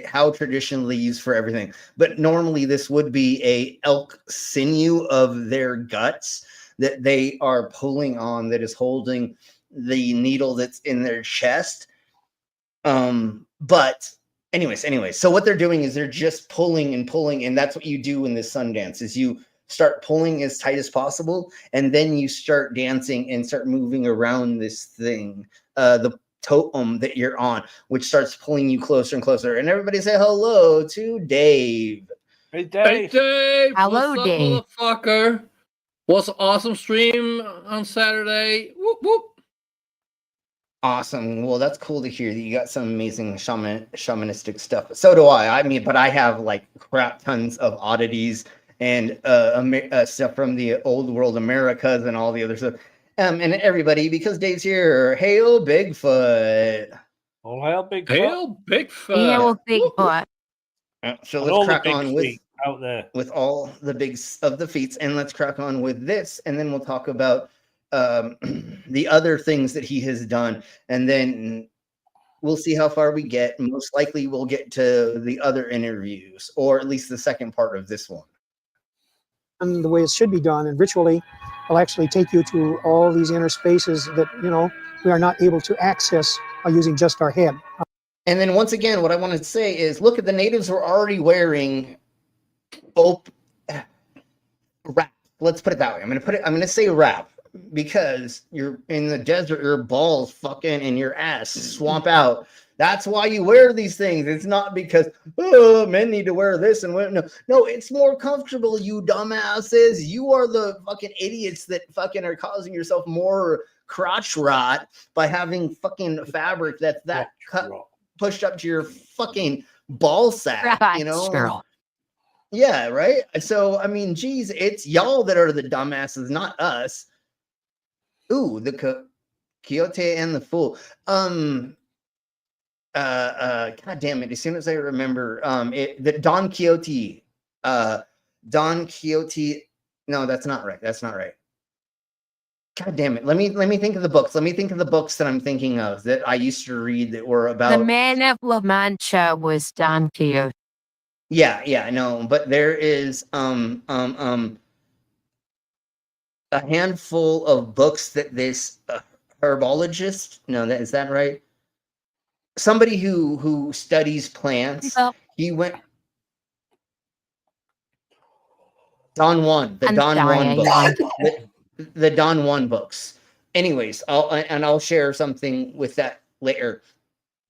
how traditionally used for everything. But normally this would be a elk sinew of their guts that they are pulling on, that is holding the needle that's in their chest. But anyways, so what they're doing is they're just pulling, and that's what you do in this Sundance, is you start pulling as tight as possible, and then you start dancing and start moving around this thing, the totem that you're on, which starts pulling you closer and closer. And everybody say hello to Dave. Hey Dave. Hey Dave. Hello, What's up, Dave. motherfucker? What's an awesome stream on Saturday? Whoop whoop. Awesome. Well, that's cool to hear that you got some amazing shamanistic stuff. So do I. I mean, but I have like crap tons of oddities and stuff from the old world Americas and all the other stuff. And everybody, because Dave's here. Hail Bigfoot. Oh, hail Bigfoot. Hail Bigfoot. Hail Bigfoot. So And let's all crack the big on feet out there. with all the bigs of the feats, and let's crack on with this, and then we'll talk about the other things that he has done, and then we'll see how far we get. Most likely we'll get to the other interviews, or at least the second part of this one. And the way it should be done, and ritually will actually take you to all these inner spaces that, you know, we are not able to access by using just our head. And then once again, what I wanted to say is, look at the natives were already wearing wrap. Let's put it that way. I'm going to say wrap, because you're in the desert, your balls fucking and your ass swamp out. That's why you wear these things. It's not because men need to wear this and no, it's more comfortable, you dumbasses. You are the fucking idiots that fucking are causing yourself more crotch rot by having fucking fabric that's that cut pushed up to your fucking ball sack, you know? Girl. Yeah, right? So, I mean, geez, it's y'all that are the dumbasses, not us. Ooh, the Quixote and the Fool. God damn it! As soon as I remember, the Don Quixote, Don Quixote. No, that's not right. That's not right. God damn it! Let me think of the books. Let me think of the books that I'm thinking of that I used to read that were about. The Man of La Mancha was Don Quixote. Yeah, no, but there is a handful of books that this herbologist. No, is that right? Somebody who studies plants. He went. Don Juan, the Don Juan books. The Don Juan books. Anyways, I'll share something with that later.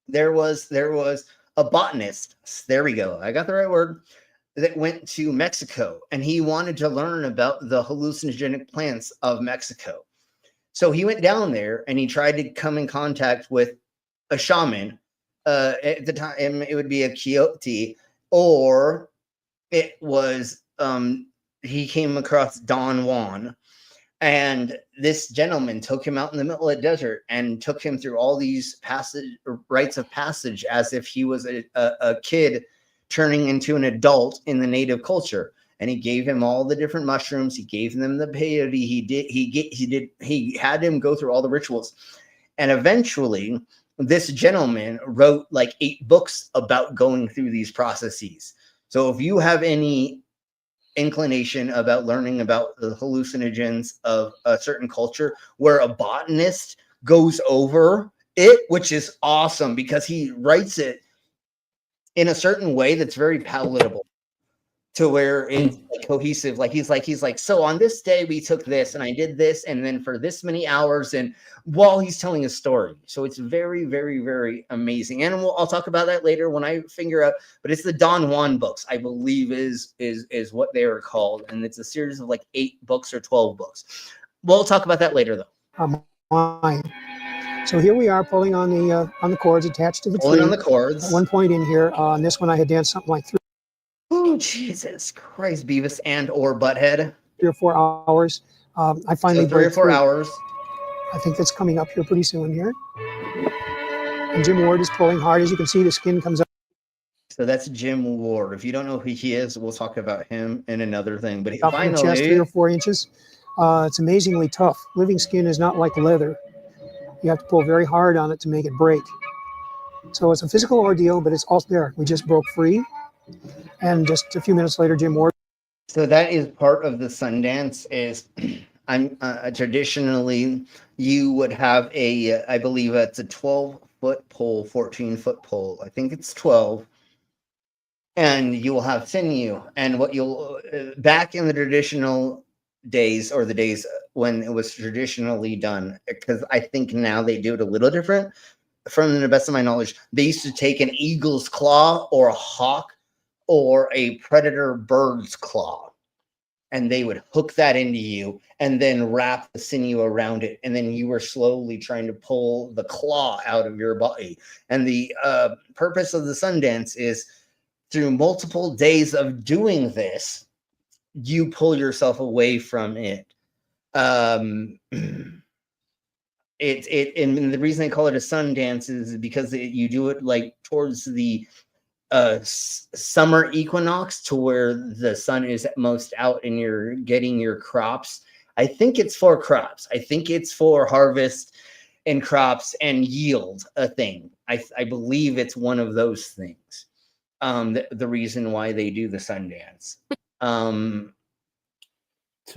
There was a botanist. There we go. I got the right word. That went to Mexico, and he wanted to learn about the hallucinogenic plants of Mexico. So he went down there and he tried to come in contact with a shaman. At the time, it would be a Quixote, or it was he came across Don Juan, and this gentleman took him out in the middle of the desert and took him through all these rites of passage as if he was a kid turning into an adult in the native culture. And he gave him all the different mushrooms. He gave them the peyote. He had him go through all the rituals, and eventually this gentleman wrote like 8 books about going through these processes. So if you have any inclination about learning about the hallucinogens of a certain culture, where a botanist goes over it, which is awesome because he writes it in a certain way that's very palatable, to where it's cohesive. Like he's like, so on this day we took this and I did this, and then for this many hours, and while he's telling a story. So it's very, very, very amazing. And I'll talk about that later when I figure out, but it's the Don Juan books, I believe is what they are called. And it's a series of like 8 books or 12 books. We'll talk about that later though. So here we are pulling on the cords attached to the tree. Pulling on the cords. At one point in here, on this one I had danced something like 3. Oh, Jesus Christ, Beavis and or Butthead. 3 or 4 hours. I finally 3 or 4 hours. I think that's coming up here pretty soon here. And Jim Ward is pulling hard. As you can see, the skin comes up. So that's Jim Ward. If you don't know who he is, we'll talk about him in another thing. But Up in the chest, 3 or 4 inches. It's amazingly tough. Living skin is not like leather. You have to pull very hard on it to make it break. So it's a physical ordeal, but it's also there. We just broke free. And just a few minutes later, Jim Ward. So that is part of the Sundance is I'm traditionally you would have a, I believe it's a 12-foot pole, 14-foot pole. I think it's 12. And you will have sinew. And what you'll, back in the traditional days or the days when it was traditionally done, because I think now they do it a little different. From the best of my knowledge, they used to take an eagle's claw or a hawk or a predator bird's claw, and they would hook that into you and then wrap the sinew around it. And then you were slowly trying to pull the claw out of your body. And the purpose of the Sundance is through multiple days of doing this, you pull yourself away from it. And the reason they call it a sun dance is because you do it like towards the summer equinox, to where the sun is at most out and you're getting your crops. I think it's for crops. I think it's for harvest and crops and yield a thing. I believe it's one of those things. The reason why they do the sun dance. To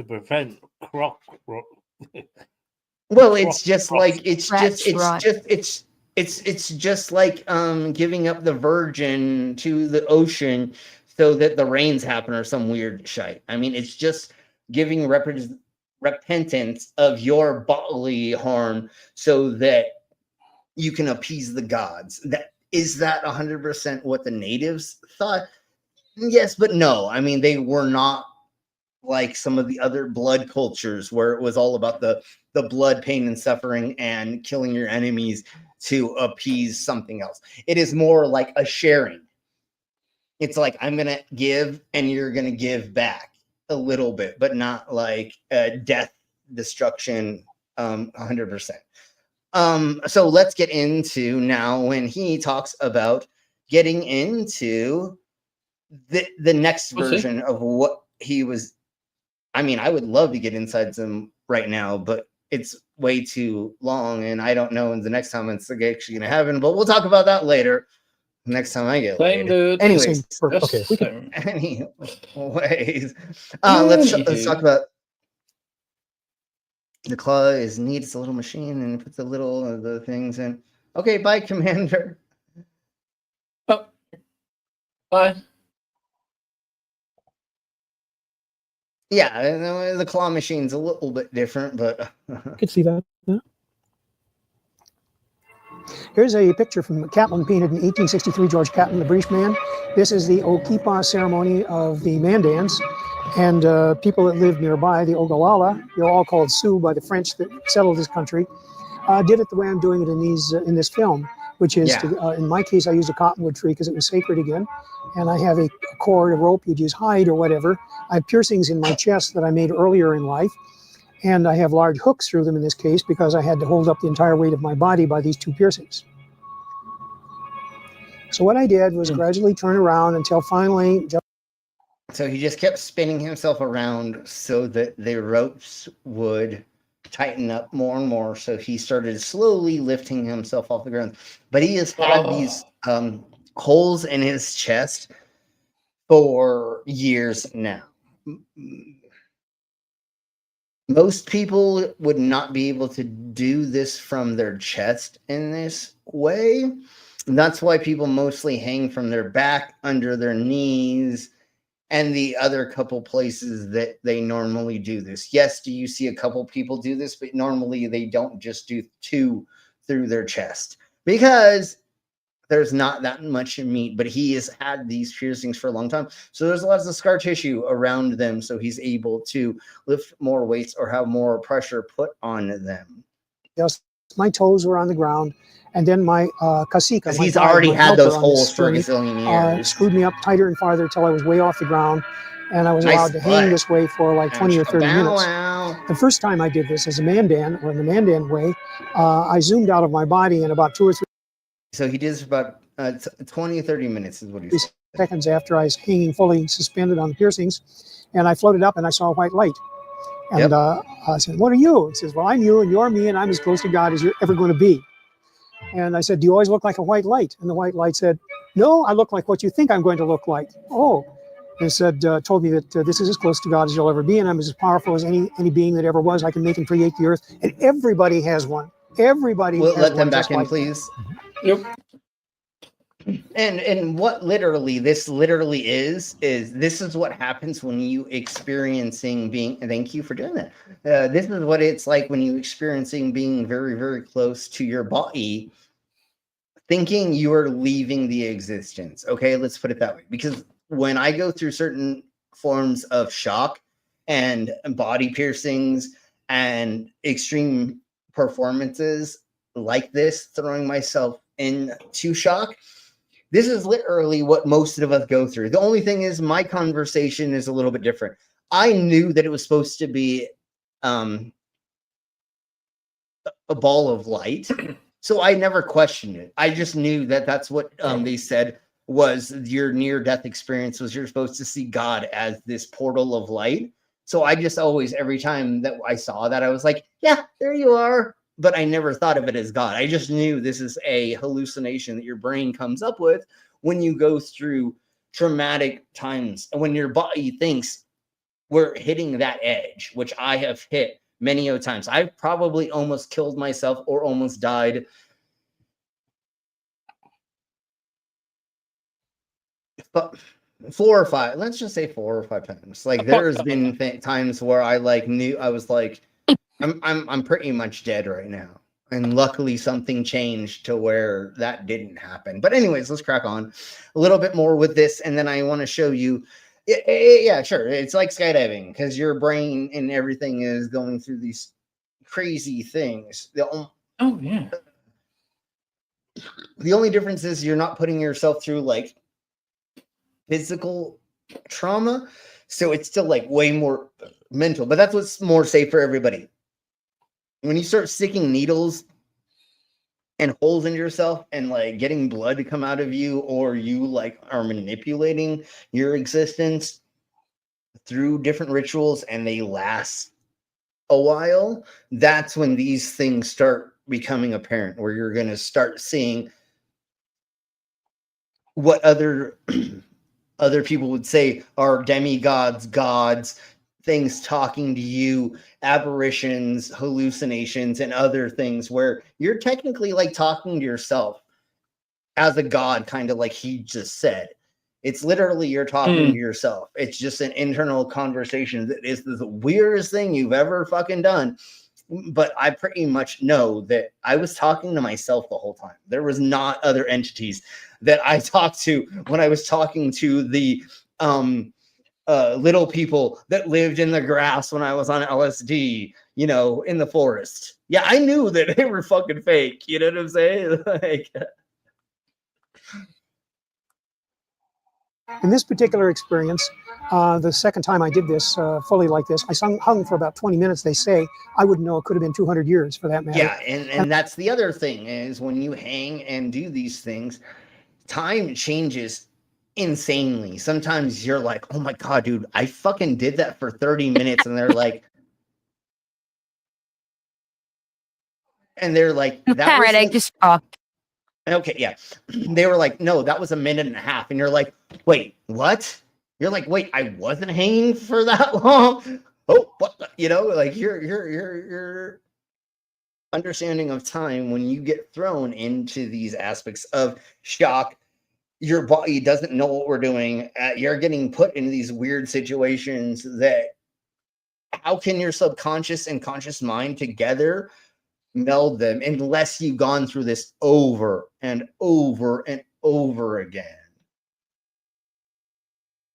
prevent crop. Well, it's just like it's just like giving up the virgin to the ocean so that the rains happen or some weird shite. I mean, it's just giving repentance of your bodily harm so that you can appease the gods. That is that 100% what the natives thought? Yes, but no. I mean, they were not like some of the other blood cultures where it was all about the blood, pain, and suffering and killing your enemies to appease something else. It is more like a sharing. It's like, I'm going to give and you're going to give back a little bit, but not like death, destruction, 100%. So let's get into now when he talks about getting into the next version of what he was. I mean, I would love to get inside some right now, but it's way too long, and I don't know when the next time it's actually going to happen, but we'll talk about that later. Next time I get laid. Dude. Anyways, okay. Anyways, let's talk about the claw is neat. It's a little machine, and it puts the little the things in. Okay, bye, Commander. Oh, bye. Yeah, the claw machine's a little bit different, but I could see that. Yeah. Here's a picture from Catlin, painted in 1863, George Catlin, the British man. This is the Okipa ceremony of the Mandans, and people that lived nearby, the Ogallala, they're all called Sioux by the French that settled this country, did it the way I'm doing it in this film, which is, in my case, I used a cottonwood tree because it was sacred again, and I have a cord, a rope, you'd use hide or whatever. I have piercings in my chest that I made earlier in life, and I have large hooks through them in this case because I had to hold up the entire weight of my body by these two piercings. So what I did was gradually turn around until finally... So he just kept spinning himself around so that the ropes would tighten up more and more. So he started slowly lifting himself off the ground. But he has had these holes in his chest for years now. Most people would not be able to do this from their chest in this way. And that's why people mostly hang from their back, under their knees, and the other couple places that they normally do this. Yes, do you see a couple people do this, but normally they don't just do two through their chest because there's not that much meat, but he has had these piercings for a long time. So there's lots of scar tissue around them. So he's able to lift more weights or have more pressure put on them. Yes, my toes were on the ground. And then my cacique, because he's already had those holes for a gazillion years, screwed me up tighter and farther until I was way off the ground, and I was allowed to hang this way for like 20 or 30 minutes. The first time I did this as a Mandan, or in the Mandan way, I zoomed out of my body in about 2 or 3. So he did this for about 20 or 30 minutes is what he said. Seconds after I was hanging fully suspended on the piercings, and I floated up and I saw a white light. And I said, what are you? He says, well, I'm you and you're me and I'm as close to God as you're ever going to be. And I said, do you always look like a white light? And the white light said, no, I look like what you think I'm going to look like. Oh, and said, told me that this is as close to God as you'll ever be, and I'm as powerful as any being that ever was. I can make and create the earth, and everybody has one. Everybody has let them one back in, like please. Yep. And what literally this literally is this is what happens when you experiencing being. Thank you for doing that. This is what it's like when you experiencing being very, very close to your body, thinking you are leaving the existence. Okay, let's put it that way. Because when I go through certain forms of shock and body piercings and extreme performances like this, throwing myself into shock, this is literally what most of us go through. The only thing is my conversation is a little bit different. I knew that it was supposed to be a ball of light. So I never questioned it. I just knew that that's what they said was your near-death experience, was you're supposed to see God as this portal of light. So I just always, every time that I saw that, I was like, yeah, there you are. But I never thought of it as God. I just knew this is a hallucination that your brain comes up with when you go through traumatic times. And when your body thinks we're hitting that edge, which I have hit many a times. I've probably almost killed myself or almost died. But 4 or 5, let's just say 4 or 5 times. Like there's been times where I like knew I was like, I'm pretty much dead right now. And luckily something changed to where that didn't happen. But anyways, let's crack on a little bit more with this. And then I want to show you, yeah, sure. It's like skydiving because your brain and everything is going through these crazy things. Oh, yeah. The only difference is you're not putting yourself through like physical trauma. So it's still like way more mental, but that's what's more safe for everybody. When you start sticking needles and holes in yourself and like getting blood to come out of you, or you like are manipulating your existence through different rituals and they last a while, that's when these things start becoming apparent, where you're going to start seeing what other people would say are demigods, gods, things talking to you, aberrations, hallucinations, and other things where you're technically like talking to yourself as a god, kind of like he just said. It's literally you're talking to yourself. It's just an internal conversation that is the weirdest thing you've ever fucking done. But I pretty much know that I was talking to myself the whole time. There was not other entities that I talked to when I was talking to the little people that lived in the grass when I was on LSD, you know, in the forest. Yeah, I knew that they were fucking fake. You know what I'm saying? Like, In this particular experience, the second time I did this fully like this, I hung for about 20 minutes, they say. I wouldn't know. It could have been 200 years for that matter. Yeah, and that's the other thing is when you hang and do these things, time changes insanely. Sometimes you're like, oh my God, dude, I fucking did that for 30 minutes. And they're like, that right, I just talked. Okay, yeah. They were like, no, that was a minute and a half. And you're like, wait, what? You're like, wait, I wasn't hanging for that long. Oh, what? You know, like your understanding of time when you get thrown into these aspects of shock, your body doesn't know what we're doing. You're getting put into these weird situations that how can your subconscious and conscious mind together meld them unless you've gone through this over and over and over again.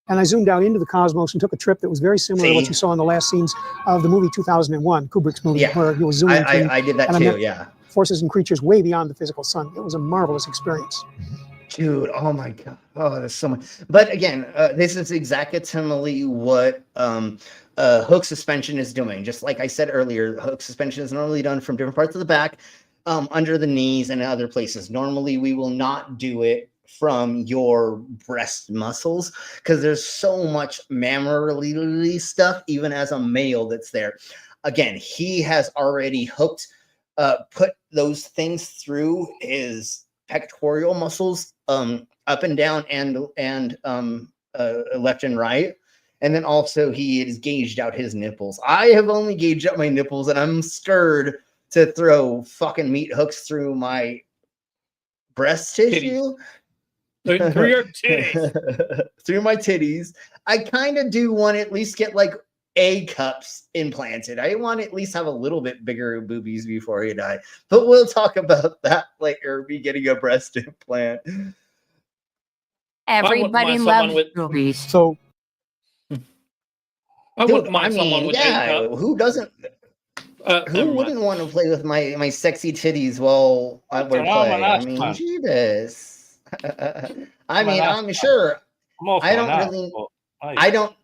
And I zoomed out into the cosmos and took a trip that was very similar to what you saw in the last scenes of the movie 2001, Kubrick's movie, where he was zooming. I did that too, yeah. Forces and creatures way beyond the physical sun. It was a marvelous experience. Dude, oh my God. Oh, there's so much. But again, this is exactly what hook suspension is doing. Just like I said earlier, hook suspension is normally done from different parts of the back, under the knees and other places. Normally, we will not do it from your breast muscles, because there's so much mammary stuff, even as a male, that's there. Again, he has already put those things through his pectoral muscles, up and down, and left and right. And then also he has gauged out his nipples. I have only gauged out my nipples, and I'm scared to throw fucking meat hooks through my breast tissue. Through your titties. Through my titties. I kind of do want to at least get like A cups implanted. I want to at least have a little bit bigger boobies before you die. But we'll talk about that later, me getting a breast implant. Everybody loves boobies. So I wouldn't mind someone with A cup. Who doesn't? Who wouldn't want to play with my sexy titties while I would play? I mean, Jeebus. I mean, I'm sure. I don't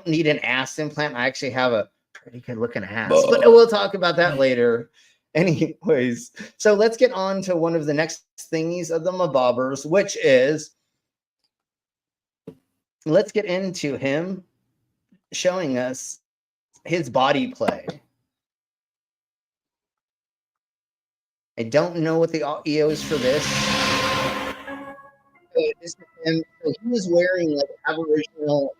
need an ass implant. I actually have a pretty good looking ass, but we'll talk about that later. Anyways, so let's get on to one of the next thingies of the mabobbers, which is, let's get into him showing us his body play. I don't know what the EO is for this. So he was wearing like Aboriginal.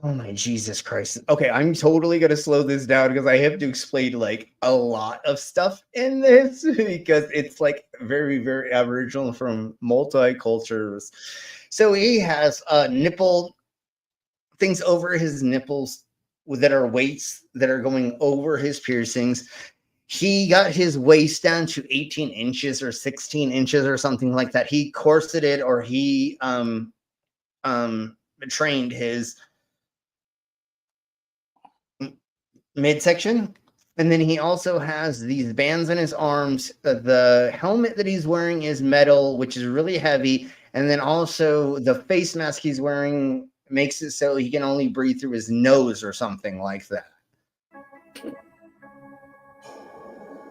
Oh my Jesus Christ. Okay, I'm totally going to slow this down because I have to explain like a lot of stuff in this because it's like very, very Aboriginal from multi-cultures. So he has nipple things over his nipples that are weights that are going over his piercings. He got his waist down to 18 inches or 16 inches or something like that. He corseted, or he trained his midsection. And then he also has these bands on his arms. The helmet that he's wearing is metal, which is really heavy. And then also the face mask he's wearing makes it so he can only breathe through his nose or something like that.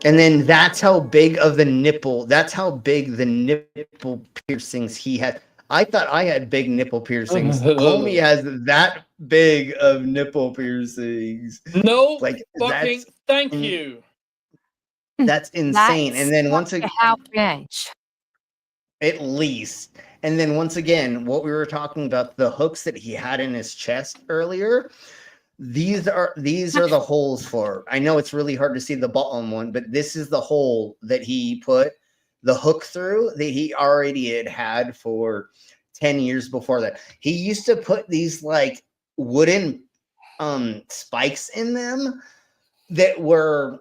And then that's how big of the nipple, that's how big the nipple piercings he had. I thought I had big nipple piercings. Homie has that big of nipple piercings. No, like fucking thank you. That's insane. And then once again, how big? At least. And then once again, what we were talking about, the hooks that he had in his chest earlier, these are the holes for. I know it's really hard to see the bottom one, but this is the hole that he put the hook through that he already had for 10 years before that. He used to put these like wooden spikes in them that were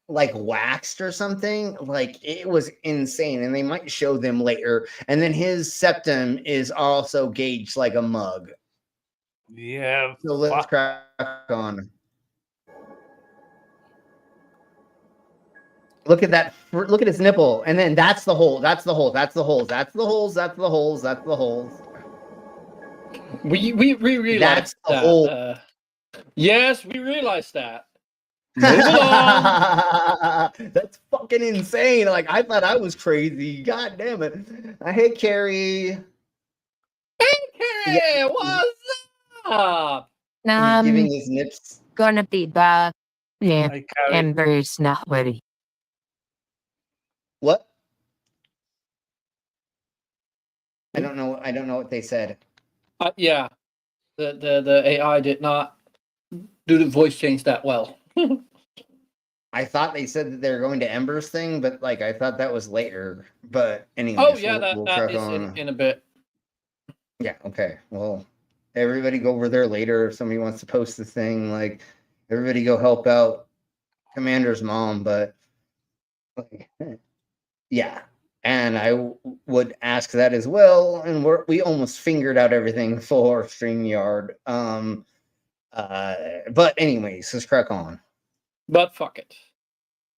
like waxed or something. Like, it was insane, and they might show them later. And then his septum is also gauged like a mug. Yeah. So let's crack on. Look at that. Look at his nipple. And then that's the hole. That's the hole. That's the holes. That's the holes. That's the holes. That's the holes. We realized that's the that. Hole. Yes, we realized that. That's fucking insane. Like, I thought I was crazy. God damn it. I hate Carrie. Hey, Carrie, yeah. What's up? Giving his nips. Gonna be back. Yeah, Ember's not ready. What? I don't know. I don't know what they said. Yeah, the AI did not do the voice change that well. I thought they said that they're going to Ember's thing, but like I thought that was later. But anyway, oh yeah, that is in a bit. Yeah. Okay. Well, everybody go over there later if somebody wants to post the thing. Like, everybody go help out Commander's mom. But like, yeah. And I would ask that as well. And we almost fingered out everything for StreamYard. But anyways, let's crack on. But fuck it.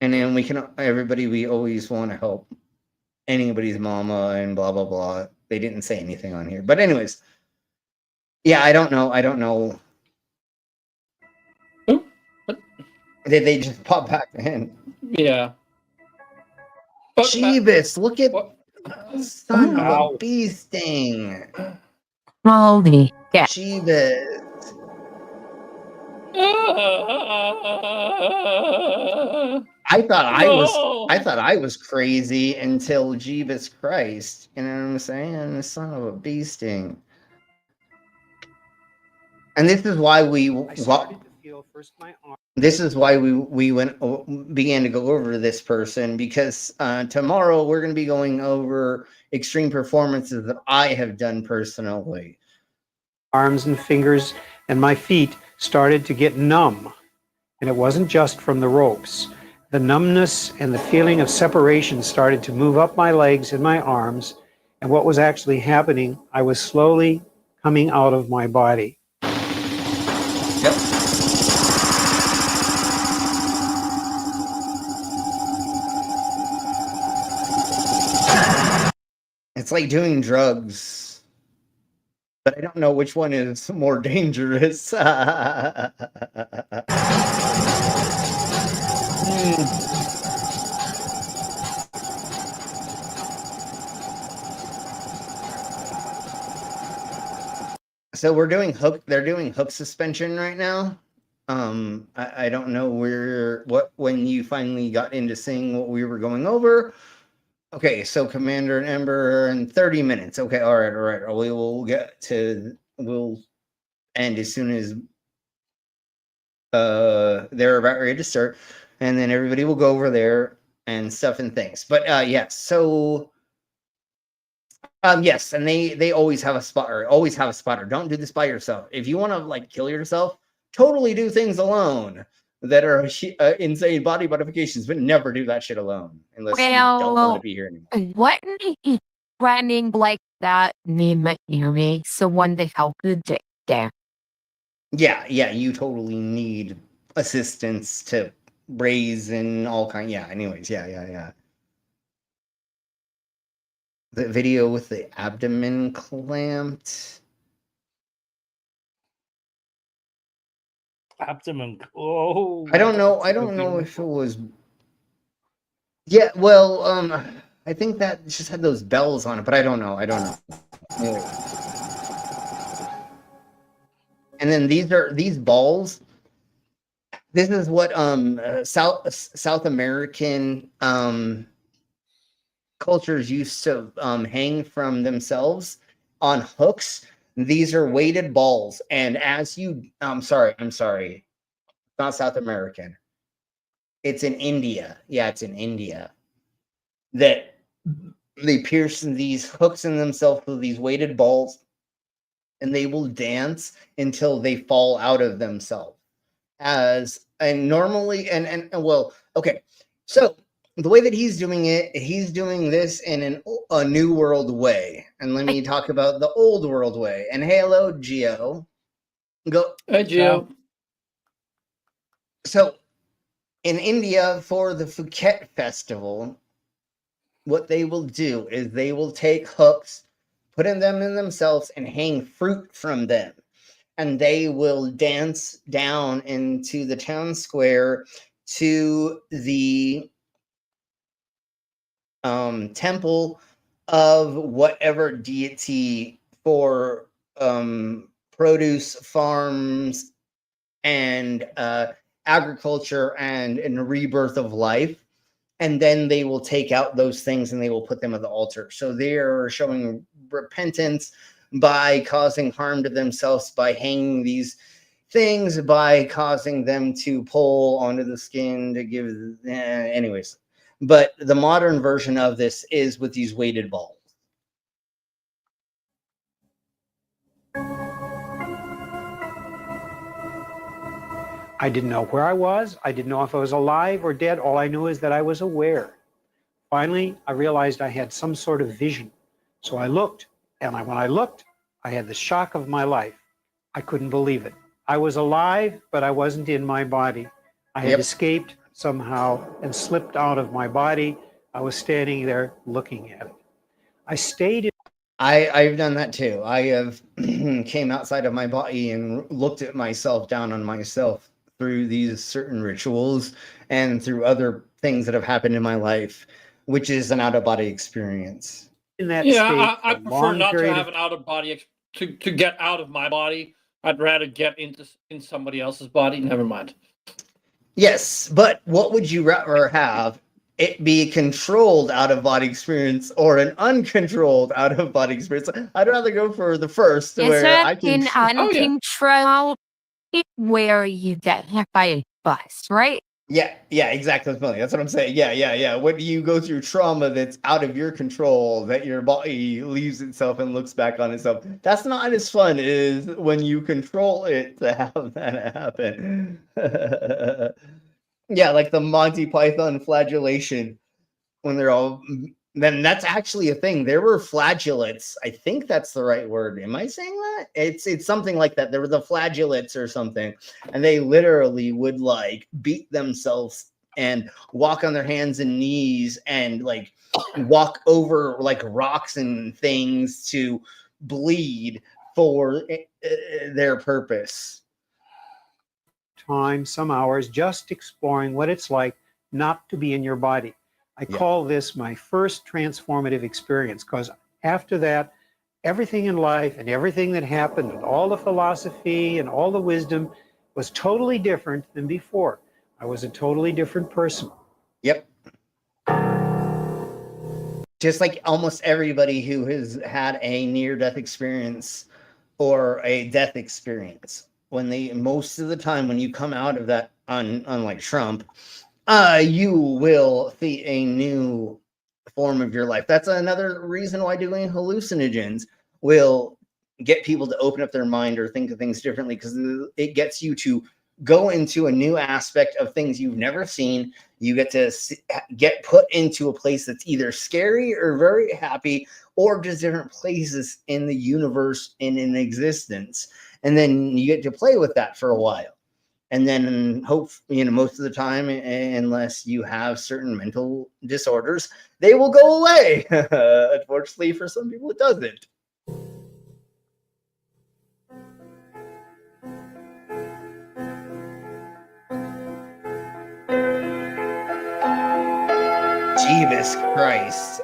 And then we always want to help anybody's mama and blah, blah, blah. They didn't say anything on here. But anyways, yeah, I don't know. Ooh, Did they just pop back in? Yeah. Jeebus, look at Son of a bee sting. Holy yeah. Jeebus. I thought I was crazy until Jeebus Christ. You know what I'm saying? Son of a bee sting. And this is why this is why we began to go over this person, because tomorrow we're going to be going over extreme performances that I have done personally. Arms and fingers and my feet started to get numb. And it wasn't just from the ropes. The numbness and the feeling of separation started to move up my legs and my arms. And what was actually happening, I was slowly coming out of my body. Yep. It's like doing drugs, but I don't know which one is more dangerous. So we're doing hook. They're doing hook suspension right now. I don't know when you finally got into seeing what we were going over. Okay, so Commander and Ember in 30 minutes. Okay, all right. We'll end as soon as they're about ready to start, and then everybody will go over there and stuff and things. But yes, so yes, and they always have a spotter. Always have a spotter. Don't do this by yourself. If you want to like kill yourself, totally do things alone that are insane body modifications, but never do that shit alone unless you don't want to be here anymore. What running like that need me someone to help you there. Yeah, you totally need assistance to raise and all kind. Yeah, anyways, yeah. The video with the abdomen clamped. Abdomen. Oh. I don't know if it was. Yeah, well, I think that just had those bells on it, but I don't know. Anyway. And then these balls. This is what South American cultures used to hang from themselves on hooks. These are weighted balls, and as you, I'm sorry, not South American. It's in India. Yeah, it's in India. That they pierce these hooks in themselves with these weighted balls, and they will dance until they fall out of themselves. Normally, well, okay. So the way that he's doing this in a new world way. And let me talk about the old world way. And hello, Geo. Go. Hi, Geo. So in India, for the Phuket festival, what they will do is they will take hooks, put them in themselves, and hang fruit from them. And they will dance down into the town square to the temple of whatever deity for produce farms and agriculture and rebirth of life. And then they will take out those things and they will put them at the altar. So they are showing repentance by causing harm to themselves, by hanging these things, by causing them to pull onto the skin to give anyways. But the modern version of this is with these weighted balls. I didn't know where I was. I didn't know if I was alive or dead. All I knew is that I was aware. Finally, I realized I had some sort of vision. So I looked, and when I looked, I had the shock of my life. I couldn't believe it. I was alive, but I wasn't in my body. I had escaped somehow and slipped out of my body. I was standing there looking at it. I stayed in. I've done that too. I have came outside of my body and looked at myself, down on myself through these certain rituals and through other things that have happened in my life, which is an out-of-body experience. in that Yeah, state I for a prefer long not to period have of an out of body to get out of my body. I'd rather get in somebody else's body. Never mind. Yes, but what would you rather have? It be a controlled out of body experience or an uncontrolled out of body experience? I'd rather go for the first, Is where it I can. in uncontrolled where you get hit by a bus, right? Yeah, exactly. That's what I'm saying. Yeah. When you go through trauma that's out of your control, that your body leaves itself and looks back on itself, that's not as fun as when you control it to have that happen. Yeah, like the Monty Python flagellation, when they're all. Then that's actually a thing. There were flagellates. I think that's the right word. Am I saying that? It's something like that. There were the flagellates or something, and they literally would like beat themselves and walk on their hands and knees and like walk over like rocks and things to bleed for their purpose. time, some hours, just exploring what it's like not to be in your body. I call this my first transformative experience, because after that, everything in life and everything that happened and all the philosophy and all the wisdom was totally different than before. I was a totally different person. Yep. Just like almost everybody who has had a near-death experience or a death experience, when they most of the time when you come out of that, unlike Trump, you will see a new form of your life. That's another reason why doing hallucinogens will get people to open up their mind or think of things differently, because it gets you to go into a new aspect of things you've never seen. You get to get put into a place that's either scary or very happy, or just different places in the universe and in existence. And then you get to play with that for a while. And then most of the time, unless you have certain mental disorders, they will go away. Unfortunately, for some people, it doesn't. Jesus Christ.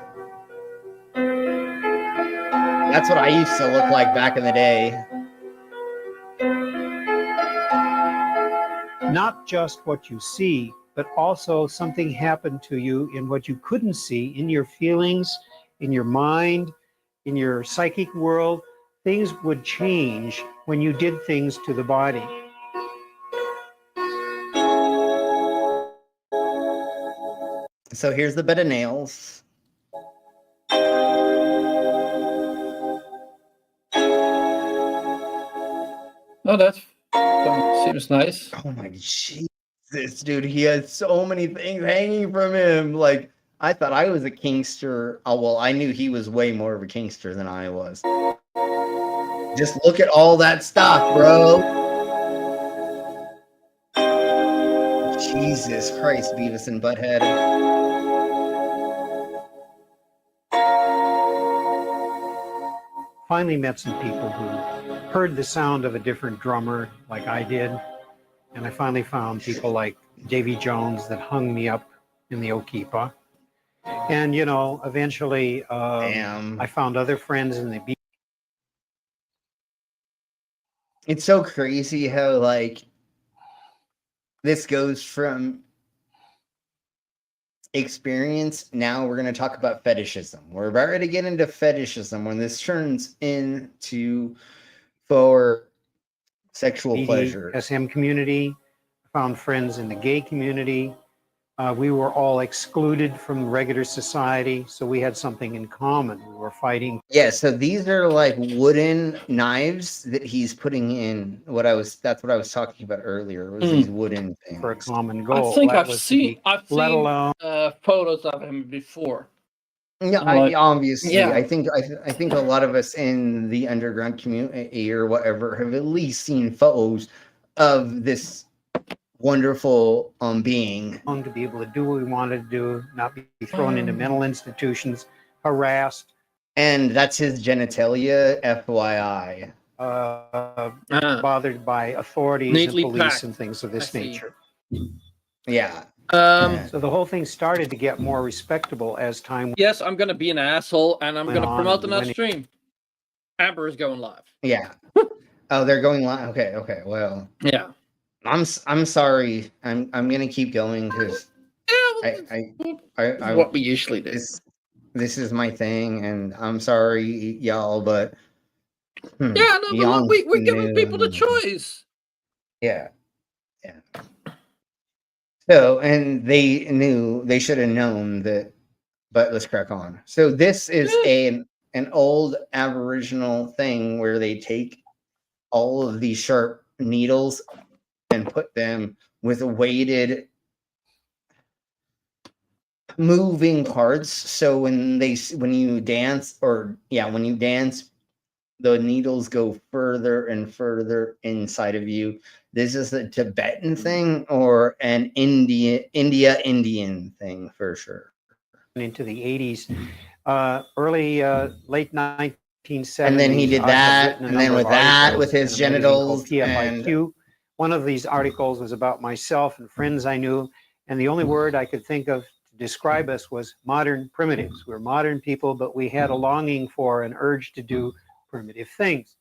That's what I used to look like back in the day. Not just what you see, but also something happened to you in what you couldn't see, in your feelings, in your mind, in your psychic world. Things would change when you did things to the body. So here's the bed of nails. Oh, that seems nice. Oh my Jesus, dude. He has so many things hanging from him. Like, I thought I was a kingster. Oh, well, I knew he was way more of a kingster than I was. Just look at all that stuff, bro. Jesus Christ, Beavis and Butthead. Finally met some people who heard the sound of a different drummer like I did. And I finally found people like Davy Jones that hung me up in the Okipa. And, eventually I found other friends in the beach. It's so crazy how, like, this goes from experience. Now we're going to talk about fetishism. We're about ready to get into fetishism when this turns into for sexual pleasure. SM community, found friends in the gay community. We were all excluded from regular society, so we had something in common. We were fighting. Yeah, so these are like wooden knives that he's putting in. That's what I was talking about earlier. Was these wooden things for a common goal? I think I've seen photos of him before. Yeah, obviously, yeah. I think a lot of us in the underground community or whatever have at least seen photos of this wonderful being. To be able to do what we wanted to do, not be thrown into mental institutions, harassed. And that's his genitalia, FYI. Bothered by authorities and police and things of this nature. Yeah. So the whole thing started to get more respectable as time. Yes, I'm gonna be an asshole, and I'm went gonna on, promote and the when next it- stream. Amber is going live. Yeah. Oh, they're going live. Okay. Okay. Well. Yeah. I'm sorry. I'm gonna keep going because I what we usually do. This is my thing, and I'm sorry, y'all, but Yeah, no, but look, we're giving people the choice. Yeah. Yeah. So, and they should have known that, but let's crack on. So this is an old Aboriginal thing where they take all of these sharp needles and put them with weighted moving parts. So when you dance, the needles go further and further inside of you. This is a Tibetan thing or an Indian thing for sure. Into the 80s, late 1970s. And then he did that, and then with that, with his genitals, TFIQ. One of these articles was about myself and friends I knew, and the only word I could think of to describe us was modern primitives. We're modern people, but we had a longing for, an urge to do primitive things.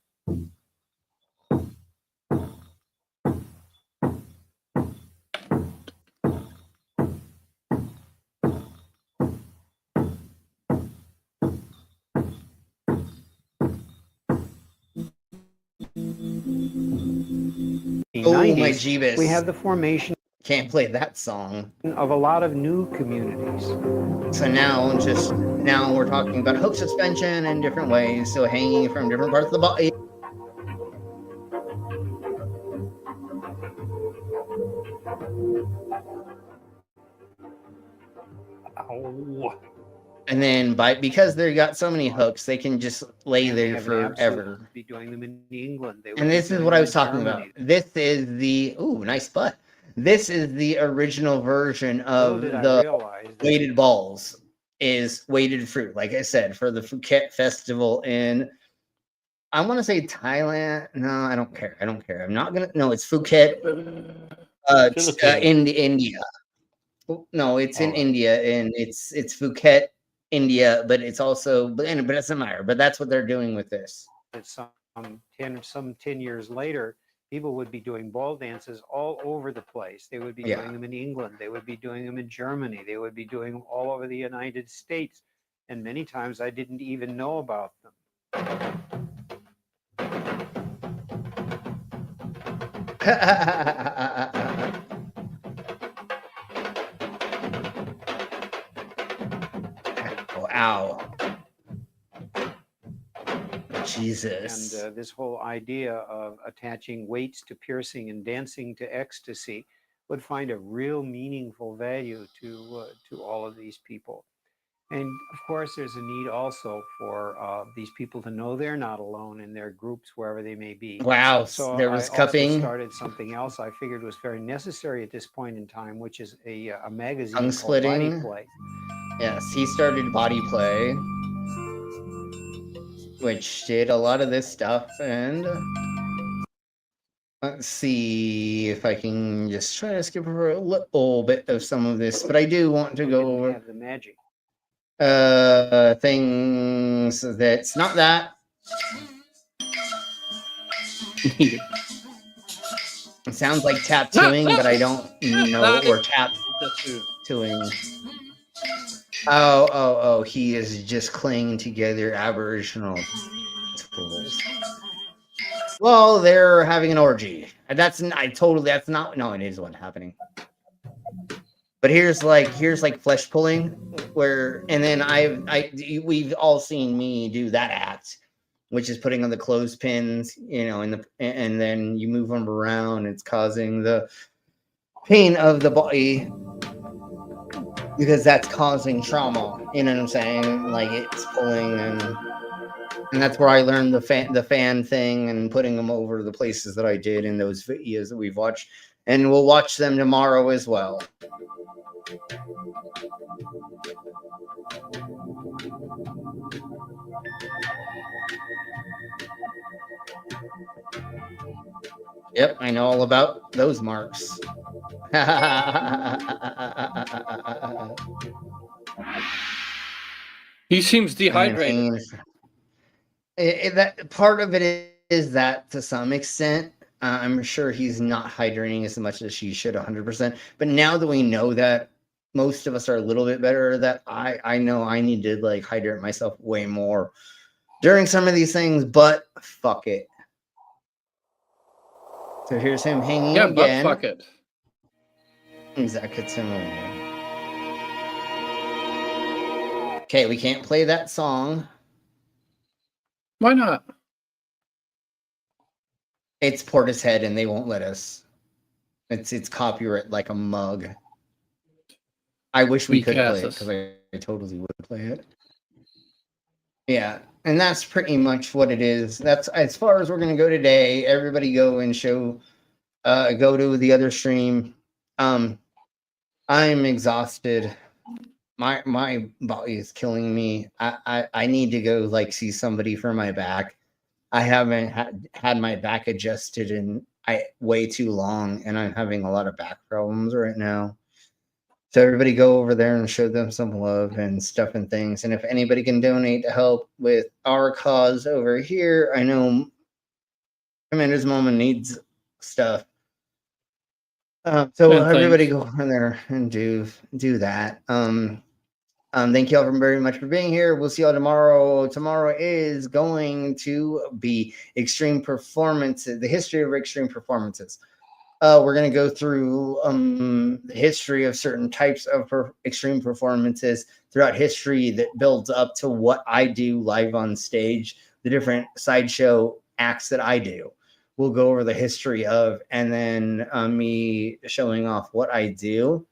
Oh my Jeebus. We have the formation. Can't play that song. Of a lot of new communities. So now we're talking about hook suspension in different ways. So hanging from different parts of the body. Ow. And then because they got so many hooks, they can just lay there forever. Be doing them in England. And this is what I was talking about. This is the nice butt. This is the original version of the weighted balls. Is weighted fruit, like I said, for the Phuket festival in. I want to say Thailand. No, I don't care. I'm not gonna. No, it's Phuket. In India. No, it's in India, and it's Phuket, India, but it's also, but it doesn't matter. But that's what they're doing with this. It's some 10 years later, people would be doing ball dances all over the place. They would be doing them in England. They would be doing them in Germany. They would be doing them all over the United States. And many times I didn't even know about them. Ow. Jesus. And this whole idea of attaching weights to piercing and dancing to ecstasy would find a real meaningful value to all of these people. And of course, there's a need also for these people to know they're not alone in their groups, wherever they may be. Wow, so there was I cupping. Also started something else I figured was very necessary at this point in time, which is a magazine Tongue called splitting. Body Play. Yes, he started Body Play, which did a lot of this stuff. And let's see if I can just try to skip over a little bit of some of this, but I do want to go over Have the magic. Things that's not that. It sounds like tattooing, but I don't know, or tattooing. Oh, he is just clinging together Aboriginal tools. Well, they're having an orgy. That's not, no, it is what's happening. But here's like flesh pulling, where, and then we've all seen me do that act, which is putting on the clothespins, and then you move them around. It's causing the pain of the body because that's causing trauma. You know what I'm saying? Like it's pulling, and that's where I learned the fan thing and putting them over the places that I did in those videos that we've watched, and we'll watch them tomorrow as well. Yep, I know all about those marks. He seems And dehydrated. Haynes, that part of it is that to some extent. I'm sure he's not hydrating as much as he should 100%. But now that we know that most of us are a little bit better, that I know I need to like hydrate myself way more during some of these things, but fuck it. So here's him hanging Yeah, again. but fuck it. Exactly. Okay, we can't play that song. Why not? It's Portishead and they won't let us. It's copyright like a mug. I wish we could play it because I totally would play it. Yeah, and that's pretty much what it is. That's as far as we're gonna go today. Everybody go and show go to the other stream. I'm exhausted. My body is killing me. I need to go like see somebody for my back. I haven't had my back adjusted in way too long, and I'm having a lot of back problems right now. So everybody go over there and show them some love and stuff and things. And if anybody can donate to help with our cause over here, I know Commander's Mama needs stuff. So everybody go over there and do that. Thank you all very much for being here. We'll see y'all tomorrow. Tomorrow is going to be extreme performances, the history of extreme performances. We're going to go through the history of certain types of extreme performances throughout history that builds up to what I do live on stage, the different sideshow acts that I do. We'll go over the history of, and then me showing off what I do.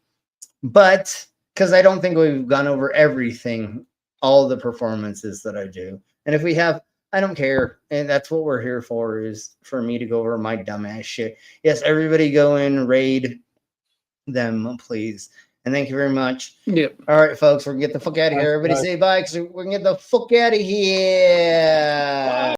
But because I don't think we've gone over everything, all the performances that I do. And if we have, I don't care. And that's what we're here for, is for me to go over my dumbass shit. Yes, everybody go in, raid them, please. And thank you very much. Yep. All right, folks, we're going to get the fuck out of here. Everybody say bye because we're going to get the fuck out of here.